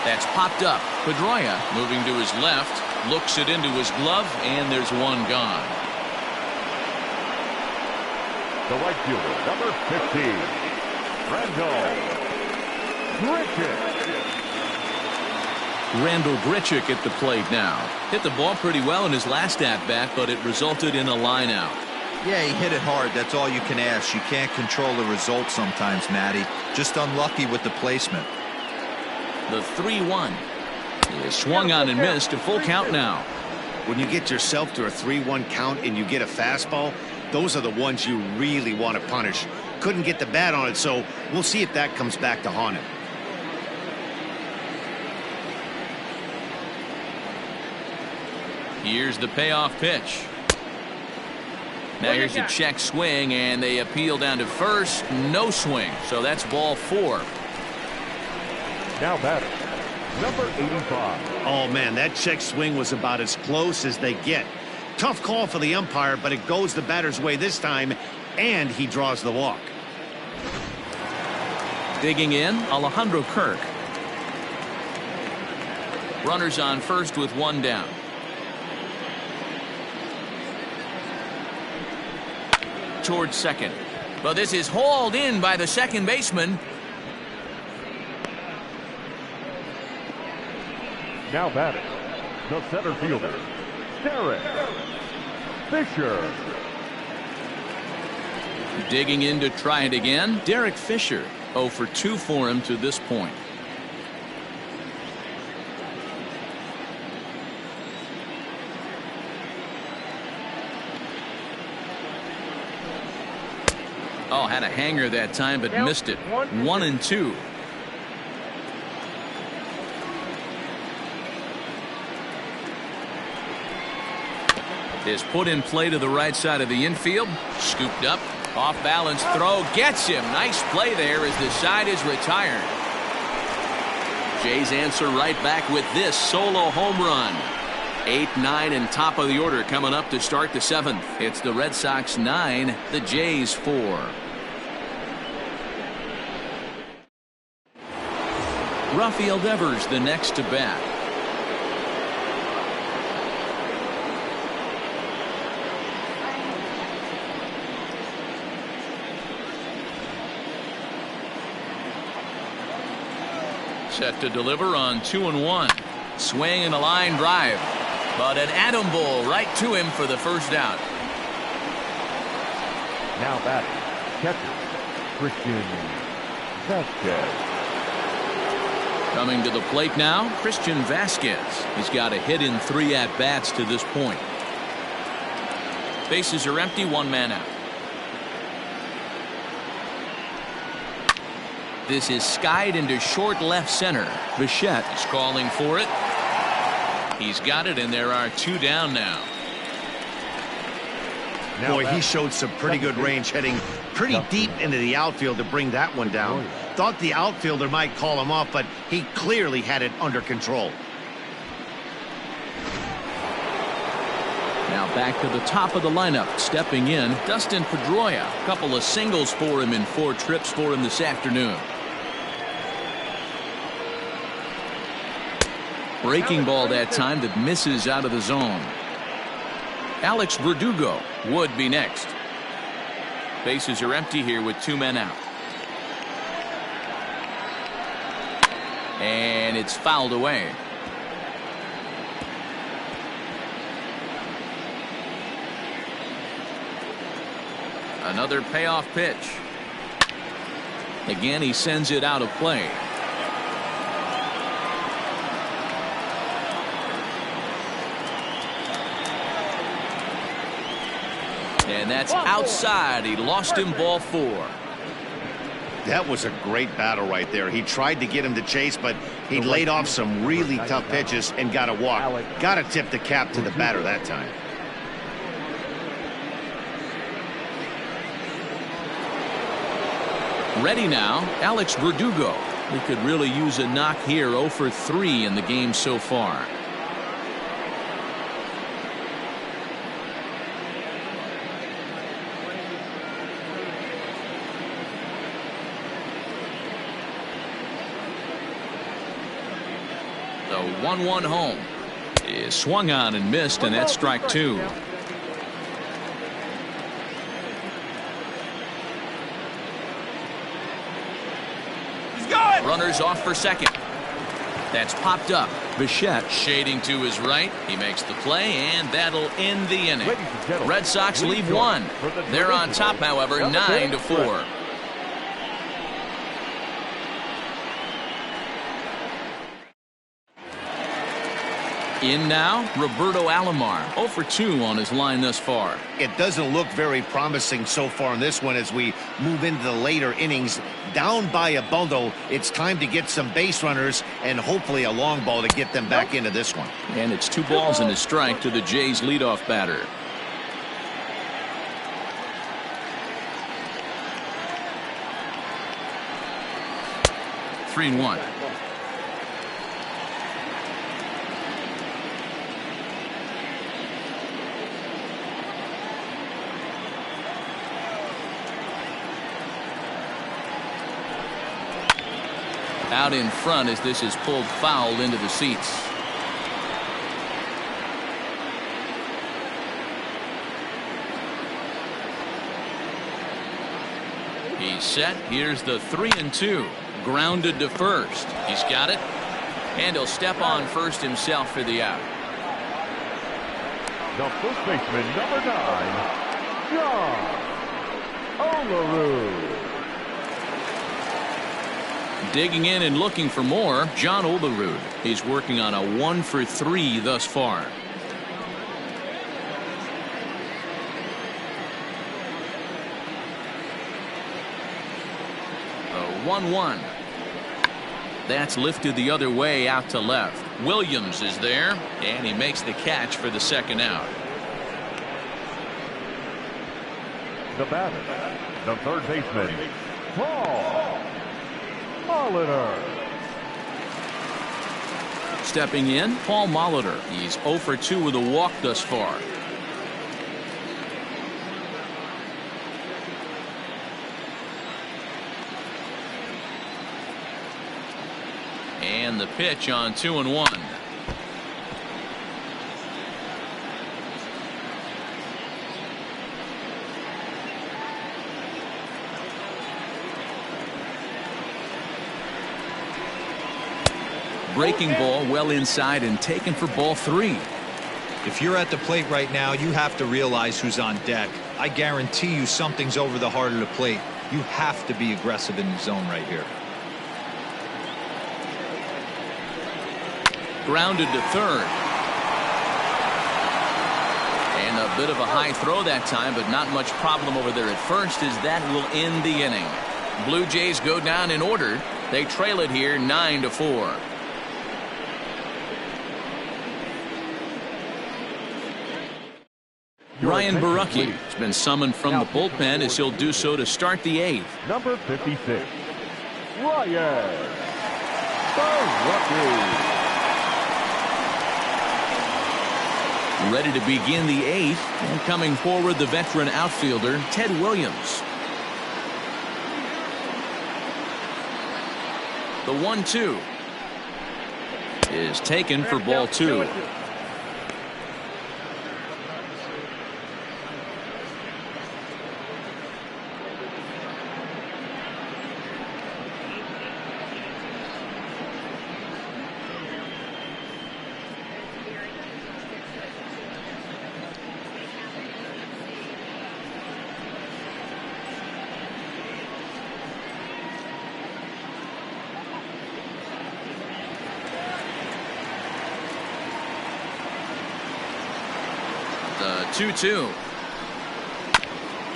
That's popped up. Pedroia moving to his left, looks it into his glove, and there's one gone. The right fielder, number 15, Randall Grichuk at the plate now. Hit the ball pretty well in his last at-bat, but it resulted in a line out. Yeah, he hit it hard. That's all you can ask. You can't control the result sometimes, Matty. Just unlucky with the placement. The 3-1. He swung on and missed. A full count now. When you get yourself to a 3-1 count and you get a fastball, those are the ones you really want to punish. Couldn't get the bat on it, so we'll see if that comes back to haunt him. Here's the payoff pitch. Now here's a check swing, and they appeal down to first. No swing, so that's ball 4. Now batter, number 85. Oh, man, that check swing was about as close as they get. Tough call for the umpire, but it goes the batter's way this time, and he draws the walk. Digging in, Alejandro Kirk. Runners on first with one down. Towards second. But this is hauled in by the second baseman. Now batting, the center fielder, Derek Fisher. Digging in to try it again, Derek Fisher. 0 for 2 for him to this point. Oh, had a hanger that time, but missed it. 1-2. Is put in play to the right side of the infield. Scooped up. Off balance throw. Gets him. Nice play there as the side is retired. Jays answer right back with this solo home run. 8, 9, and top of the order coming up to start the 7th. It's the Red Sox 9, the Jays 4. Rafael Devers the next to bat. Set to deliver on 2-1. Swing and a line drive. But an atom ball right to him for the first out. Now batting, catcher, Christian Vasquez. Coming to the plate now, Christian Vasquez. He's got a hit in 3 at-bats to this point. Bases are empty, 1 man out. This is skied into short left center. Bichette is calling for it. He's got it, and there are 2 down now. Boy, he showed some pretty good range, heading pretty deep into the outfield to bring that one down. Thought the outfielder might call him off, but he clearly had it under control. Now back to the top of the lineup. Stepping in, Dustin Pedroia. A couple of singles for him in 4 trips for him this afternoon. Breaking ball that time that misses out of the zone. Alex Verdugo would be next. Bases are empty here with 2 men out. And it's fouled away. Another payoff pitch. Again, he sends it out of play. And that's outside. He lost him, ball 4. That was a great battle right there. He tried to get him to chase, but he laid off some really tough pitches and got a walk. Got to tip the cap to the batter that time. Ready now, Alex Verdugo. He could really use a knock here. 0 for 3 in the game so far. The 1-1 home is swung on and missed, and that's strike 2. Runners off for second. That's popped up. Bichette shading to his right. He makes the play, and that'll end the inning. Red Sox leave 1. They're on top, however, 9-4. In now, Roberto Alomar. 0 for 2 on his line thus far. It doesn't look very promising so far in this one as we move into the later innings. Down by a bundle, it's time to get some base runners and hopefully a long ball to get them back into this one. And it's 2 balls and a strike to the Jays leadoff batter. Three and 1. Out in front as this is pulled foul into the seats. He's set. Here's the 3-2. Grounded to first. He's got it. And he'll step on first himself for the out. The first baseman, number 9, John Olerud. Digging in and looking for more, John Olerud. He's working on a 1 for 3 thus far. The 1-1. That's lifted the other way out to left. Williams is there, and he makes the catch for the second out. The batter, the third baseman, Paul Molitor. Stepping in, Paul Molitor. He's 0 for 2 with a walk thus far. And the pitch on 2-1. Breaking ball well inside and taken for ball 3. If you're at the plate right now, you have to realize who's on deck. I guarantee you something's over the heart of the plate. You have to be aggressive in the zone right here. Grounded to third. And a bit of a high throw that time, but not much problem over there at first, as that will end the inning. Blue Jays go down in order. They trail it here 9-4. Ryan Barucki has been summoned from the bullpen as he'll do so to start the 8th. Number 56, Ryan Barucki. Ready to begin the 8th, and coming forward the veteran outfielder Ted Williams. The 1-2 is taken for ball 2. The 2-2.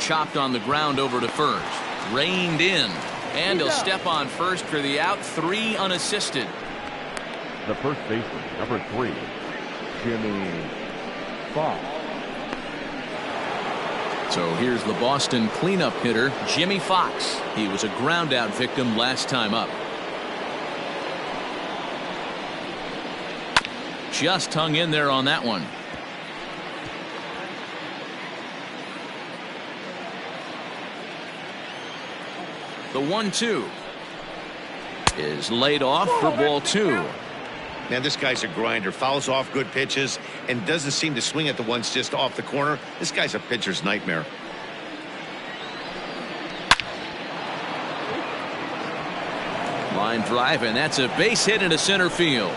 Chopped on the ground over to first. Reined in. And he'll step on first for the out. 3 unassisted. The first baseman, number 3, Jimmy Fox. So here's the Boston cleanup hitter, Jimmy Fox. He was a ground out victim last time up. Just hung in there on that one. The 1-2 is laid off for ball 2. Man, this guy's a grinder. Fouls off good pitches and doesn't seem to swing at the ones just off the corner. This guy's a pitcher's nightmare. Line drive, and that's a base hit into center field.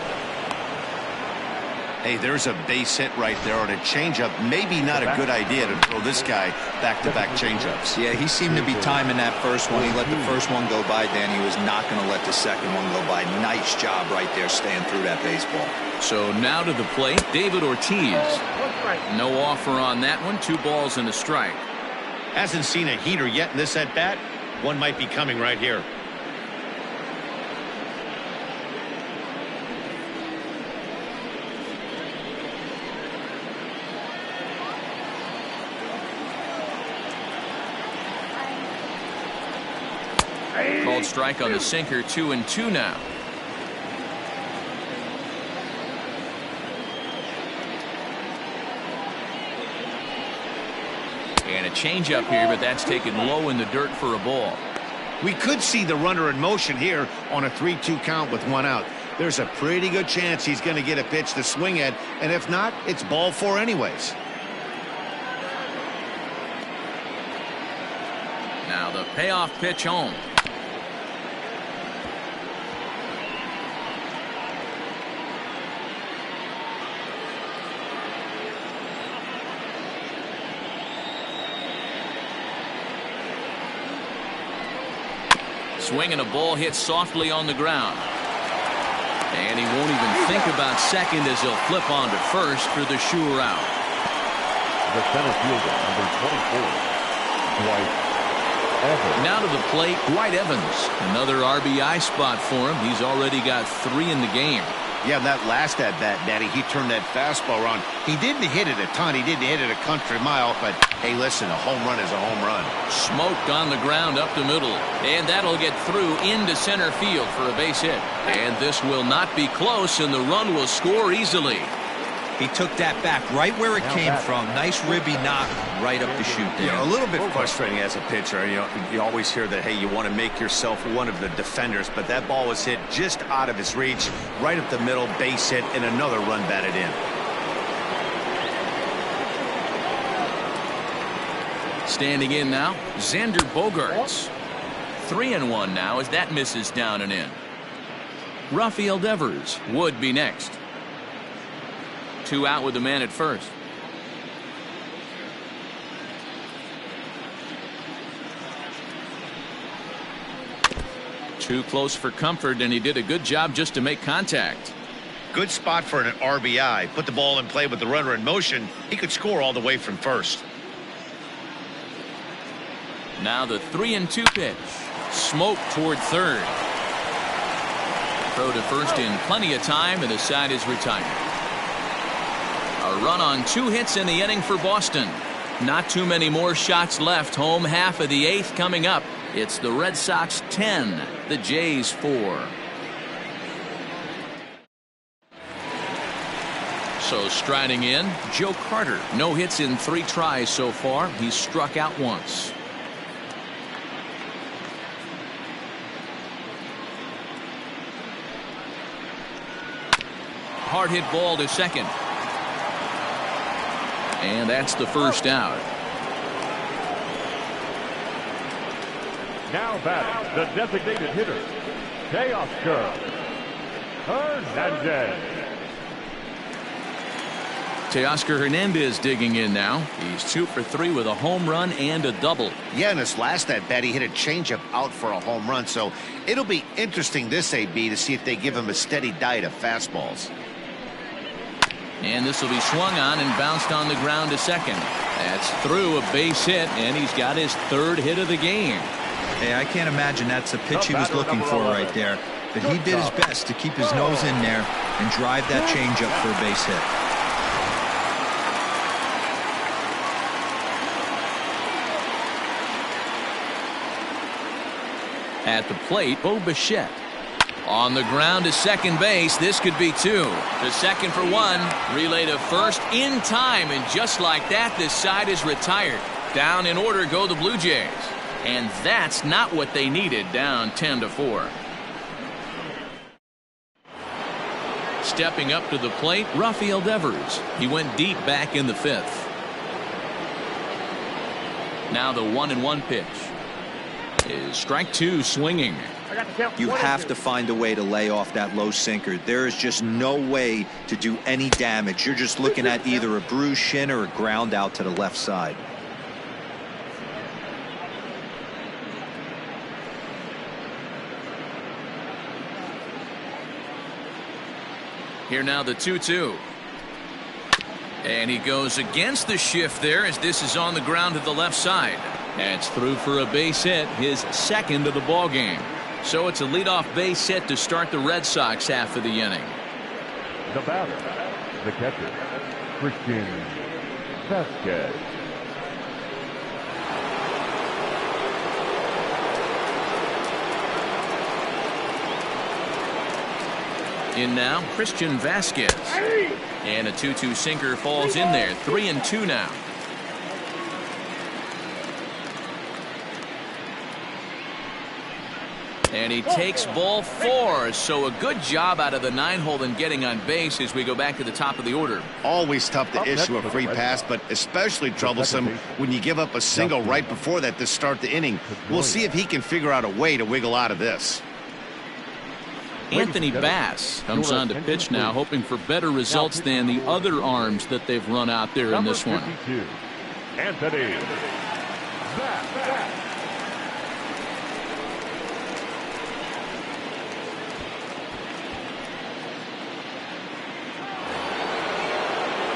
Hey, there's a base hit right there on a changeup. Maybe not a good idea to throw this guy back-to-back changeups. Yeah, he seemed to be timing that first one. He let the first one go by, Dan. He was not going to let the second one go by. Nice job right there staying through that baseball. So now to the plate, David Ortiz. No offer on that one. 2 balls and a strike. Hasn't seen a heater yet in this at-bat. One might be coming right here. Called strike on the sinker. 2-2 now. And a changeup here, but that's taken low in the dirt for a ball. We could see the runner in motion here on a 3-2 count with 1 out. There's a pretty good chance he's going to get a pitch to swing at, and if not, it's ball 4 anyways. Now the payoff pitch home. Swinging a ball hit softly on the ground. And he won't even think about second as he'll flip on to first for the sure out. The center fielder, number 24, Dwight Evans. Now to the plate, Dwight Evans. Another RBI spot for him. He's already got 3 in the game. Yeah, that last at-bat, Daddy, he turned that fastball around. He didn't hit it a ton. He didn't hit it a country mile. But, hey, listen, a home run is a home run. Smoked on the ground up the middle. And that'll get through into center field for a base hit. And this will not be close, and the run will score easily. He took that back right where it came from. Nice ribby knock right up the chute there. You know, a little bit frustrating as a pitcher. You know, you always hear that, hey, you want to make yourself one of the defenders, but that ball was hit just out of his reach, right up the middle, base hit, and another run batted in. Standing in now, Xander Bogaerts. 3-1 now as that misses down and in. Rafael Devers would be next. 2 out with the man at first. Too close for comfort, and he did a good job just to make contact. Good spot for an RBI. Put the ball in play with the runner in motion. He could score all the way from first. Now the 3-2 pitch. Smoke toward third. Throw to first in plenty of time, and the side is retired. A run on 2 hits in the inning for Boston. Not too many more shots left. Home half of the 8th coming up. It's the Red Sox 10, the Jays 4. So striding in, Joe Carter. No hits in 3 tries so far. He's struck out once. Hard hit ball to second. And that's the first out. Now batting, the designated hitter, Teoscar Hernandez. Teoscar Hernandez digging in now. He's 2 for 3 with a home run and a double. Yeah, in his last at bat, he hit a changeup out for a home run. So it'll be interesting this AB to see if they give him a steady diet of fastballs. And this will be swung on and bounced on the ground to second. That's through a base hit, and he's got his 3rd hit of the game. Hey, I can't imagine that's the pitch he was looking for right there. But he did his best to keep his nose in there and drive that changeup for a base hit. At the plate, Bo Bichette. On the ground to second base. This could be 2. To second for 1. Relay to first in time. And just like that, this side is retired. Down in order go the Blue Jays. And that's not what they needed, down 10-4. Stepping up to the plate, Rafael Devers. He went deep back in the 5th. Now the 1-1 pitch. Is strike 2 swinging. You have to find a way to lay off that low sinker. There is just no way to do any damage. You're just looking at either a bruised shin or a ground out to the left side. Here now the 2-2. And he goes against the shift there as this is on the ground to the left side. That's through for a base hit, his 2nd of the ball game. So it's a leadoff base hit to start the Red Sox half of the inning. The batter, the catcher, Christian Vasquez. In now, Christian Vasquez. And a 2-2 sinker falls in there. 3-2 now. And he takes ball 4. So a good job out of the 9-hole in getting on base as we go back to the top of the order. Always tough to issue a free pass, but especially troublesome when you give up a single right before that to start the inning. We'll see if he can figure out a way to wiggle out of this. Anthony Bass comes on to pitch now, hoping for better results than the other arms that they've run out there in this one. Anthony Bass.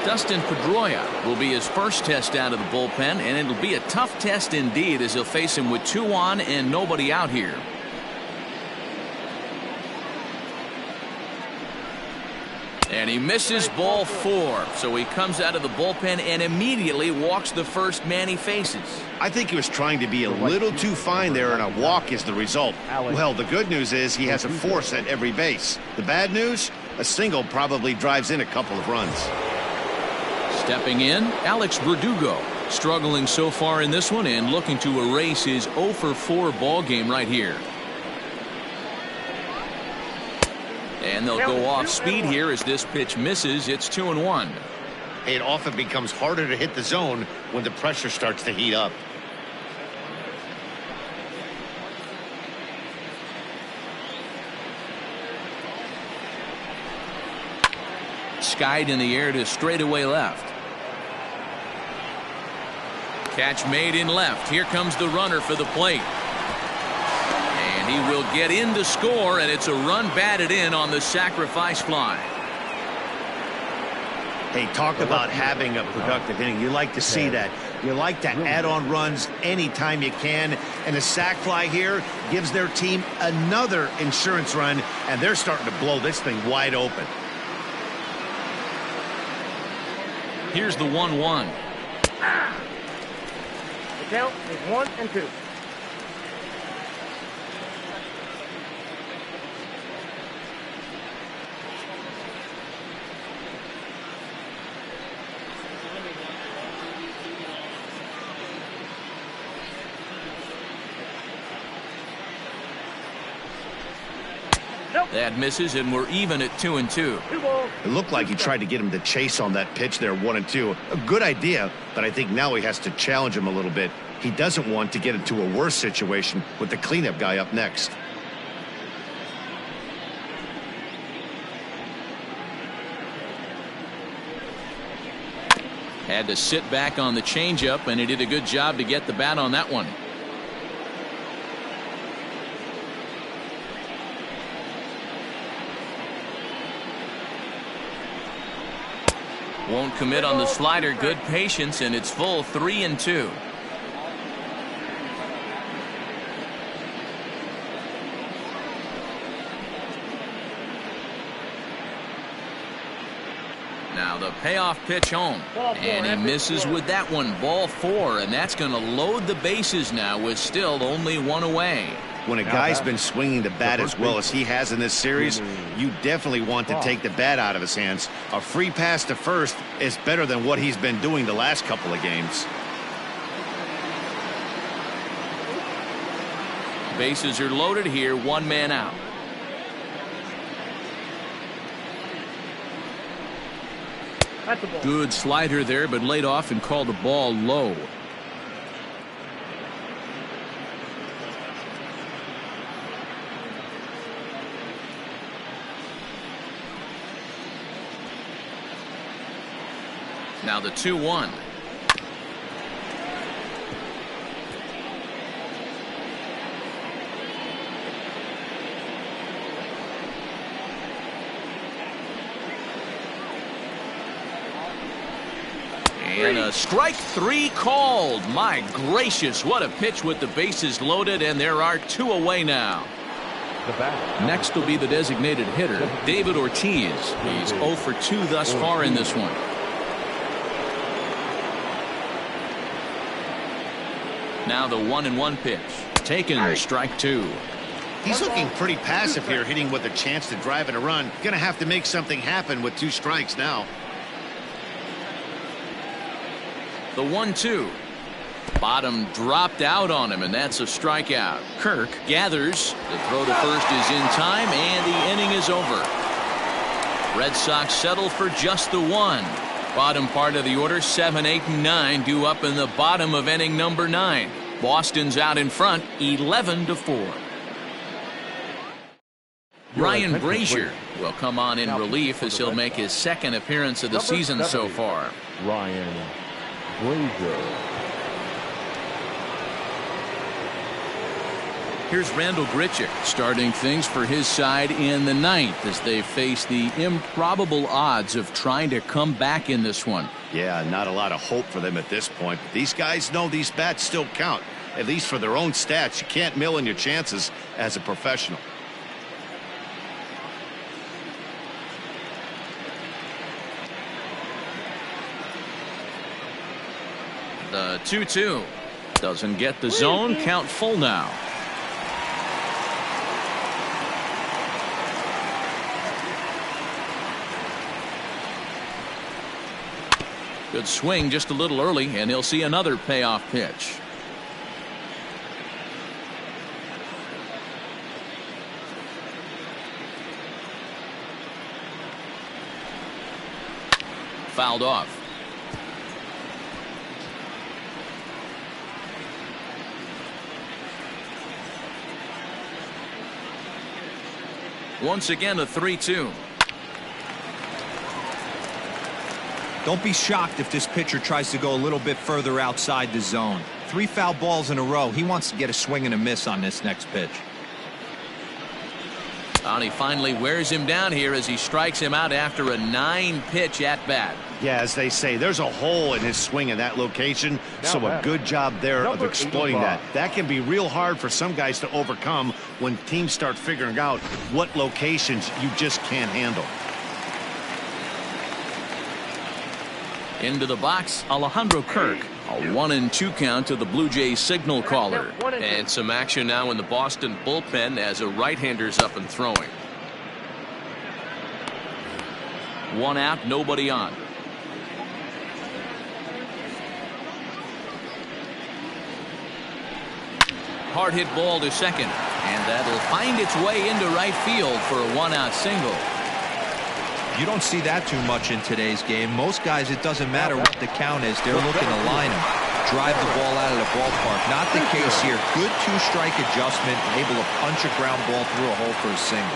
Dustin Pedroia will be his first test out of the bullpen, and it'll be a tough test indeed as he'll face him with 2 on and nobody out here. And he misses ball 4. So he comes out of the bullpen and immediately walks the first man he faces. I think he was trying to be a little too fine there, and a walk is the result. Well, the good news is he has a force at every base. The bad news? A single probably drives in a couple of runs. Stepping in, Alex Verdugo. Struggling so far in this one and looking to erase his 0 for 4 ball game right here. And they'll go off speed here as this pitch misses. It's 2-1. It often becomes harder to hit the zone when the pressure starts to heat up. Skied in the air to straightaway left. Catch made in left. Here comes the runner for the plate. And he will get in to score, and it's a run batted in on the sacrifice fly. Hey, talk about having a productive inning. You like to see that. You like to add on runs anytime you can. And a sac fly here gives their team another insurance run, and they're starting to blow this thing wide open. Here's the 1-1. The count is 1-2. That misses, and we're even at 2-2. It looked like he tried to get him to chase on that pitch there, 1-2. A good idea, but I think now he has to challenge him a little bit. He doesn't want to get into a worse situation with the cleanup guy up next. Had to sit back on the changeup, and he did a good job to get the bat on that one. Won't commit on the slider. Good patience, and it's full 3-2. Now the payoff pitch home, and he misses with that one. Ball 4, and that's going to load the bases now with still only one away. When a guy's been swinging the bat as well as he has in this series, you definitely want to take the bat out of his hands. A free pass to first is better than what he's been doing the last couple of games. Bases are loaded here, one man out. That's a ball. Good slider there, but laid off and called the ball low. Now the 2-1. And a strike 3 called. My gracious, what a pitch with the bases loaded, and there are 2 away now. Next will be the designated hitter, David Ortiz. He's 0 for 2 thus far in this one. Now the 1-1 pitch. Taken, strike 2. He's looking pretty passive here, hitting with a chance to drive in a run. Gonna have to make something happen with 2 strikes now. The 1-2. Bottom dropped out on him, and that's a strikeout. Kirk gathers. The throw to first is in time, and the inning is over. Red Sox settle for just the 1. Bottom part of the order, 7, 8, and 9 due up in the bottom of inning number 9. Boston's out in front, 11-4. Ryan Brazier will come on in relief as he'll make his 2nd appearance of the season so far. Ryan Brazier. Here's Randall Grichuk starting things for his side in the 9th as they face the improbable odds of trying to come back in this one. Yeah, not a lot of hope for them at this point. But these guys know these bats still count, at least for their own stats. You can't mill in your chances as a professional. The 2-2 doesn't get the zone. Count full now. Good swing just a little early, and he'll see another payoff pitch. Fouled off. Once again, a 3-2. Don't be shocked if this pitcher tries to go a little bit further outside the zone. 3 foul balls in a row. He wants to get a swing and a miss on this next pitch. And he finally wears him down here as he strikes him out after a 9-pitch at bat. Yeah, as they say, there's a hole in his swing in that location, so a good job there of exploiting that. That can be real hard for some guys to overcome when teams start figuring out what locations you just can't handle. Into the box, Alejandro Kirk. A 1-2 count to the Blue Jays signal caller. And some action now in the Boston bullpen as a right-hander's up and throwing. 1 out, nobody on. Hard hit ball to second. And that'll find its way into right field for a 1-out single. You don't see that too much in today's game. Most guys, it doesn't matter what the count is. They're looking to line him, drive the ball out of the ballpark. Not the case here. Good 2-strike adjustment, able to punch a ground ball through a hole for a single.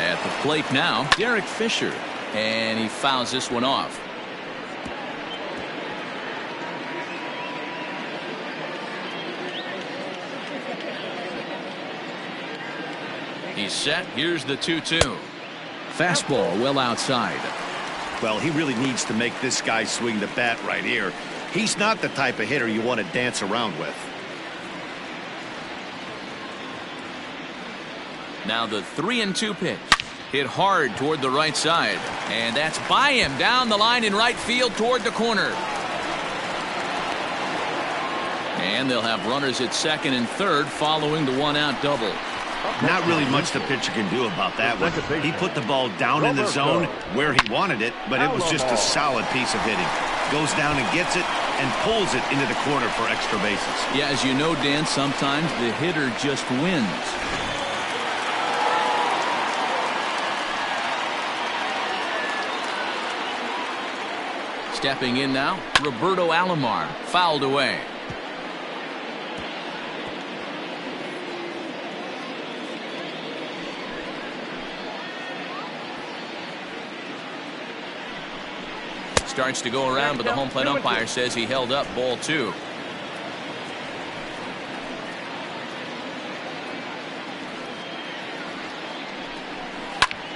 At the plate now, Derek Fisher. And he fouls this one off. He's set. Here's the 2-2. Fastball well outside. Well, he really needs to make this guy swing the bat right here. He's not the type of hitter you want to dance around with. Now the 3-2 pitch. Hit hard toward the right side. And that's by him down the line in right field toward the corner. And they'll have runners at second and third following the 1-out double. Not really much the pitcher can do about that one. He put the ball down in the zone where he wanted it, but it was just a solid piece of hitting. Goes down and gets it and pulls it into the corner for extra bases. Yeah, as you know, Dan, sometimes the hitter just wins. Stepping in now, Roberto Alomar, fouled away. Starts to go around, but the home plate umpire says he held up ball 2.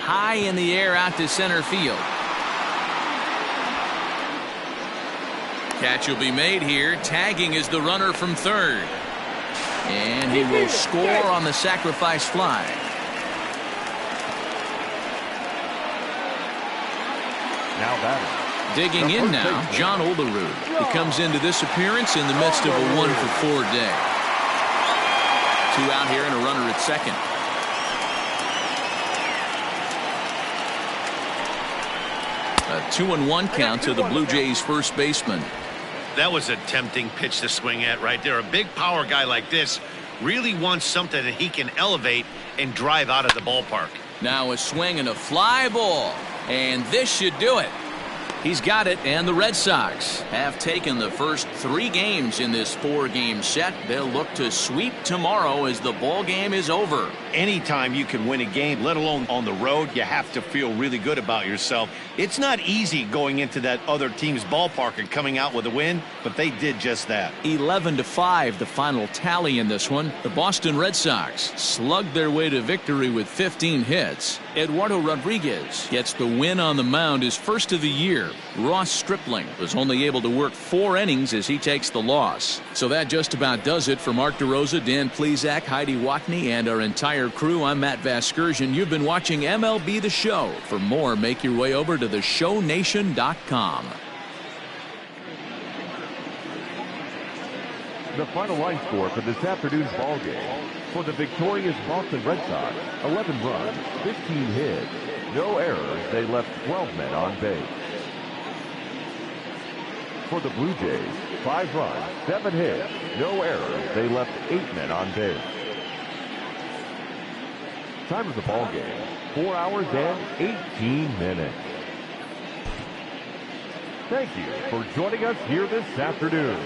High in the air out to center field. Catch will be made here. Tagging is the runner from third. And he will score on the sacrifice fly. Now batting. Digging in now, John Olerud. He comes into this appearance in the midst of a 1-for-4 day. 2 out here and a runner at second. A 2-1 count to the Blue Jays first baseman. That was a tempting pitch to swing at right there. A big power guy like this really wants something that he can elevate and drive out of the ballpark. Now a swing and a fly ball. And this should do it. He's got it, and the Red Sox have taken the first 3 games in this 4-game set. They'll look to sweep tomorrow as the ball game is over. Anytime you can win a game, let alone on the road, you have to feel really good about yourself. It's not easy going into that other team's ballpark and coming out with a win, but they did just that. 11-5 the final tally in this one. The Boston Red Sox slugged their way to victory with 15 hits. Eduardo Rodriguez gets the win on the mound, his first of the year. Ross Stripling was only able to work 4 innings as he takes the loss. So that just about does it for Mark DeRosa, Dan Plesac, Heidi Watney, and our entire crew. I'm Matt Vasgersian. You've been watching MLB The Show. For more, make your way over to theshownation.com. The final line score for this afternoon's ball game. For the victorious Boston Red Sox, 11 runs, 15 hits, no errors. They left 12 men on base. For the Blue Jays, 5 runs, 7 hits, no errors. They left 8 men on base. Time of the ball game, 4 hours and 18 minutes. Thank you for joining us here this afternoon.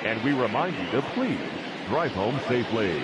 And we remind you to please drive home safely.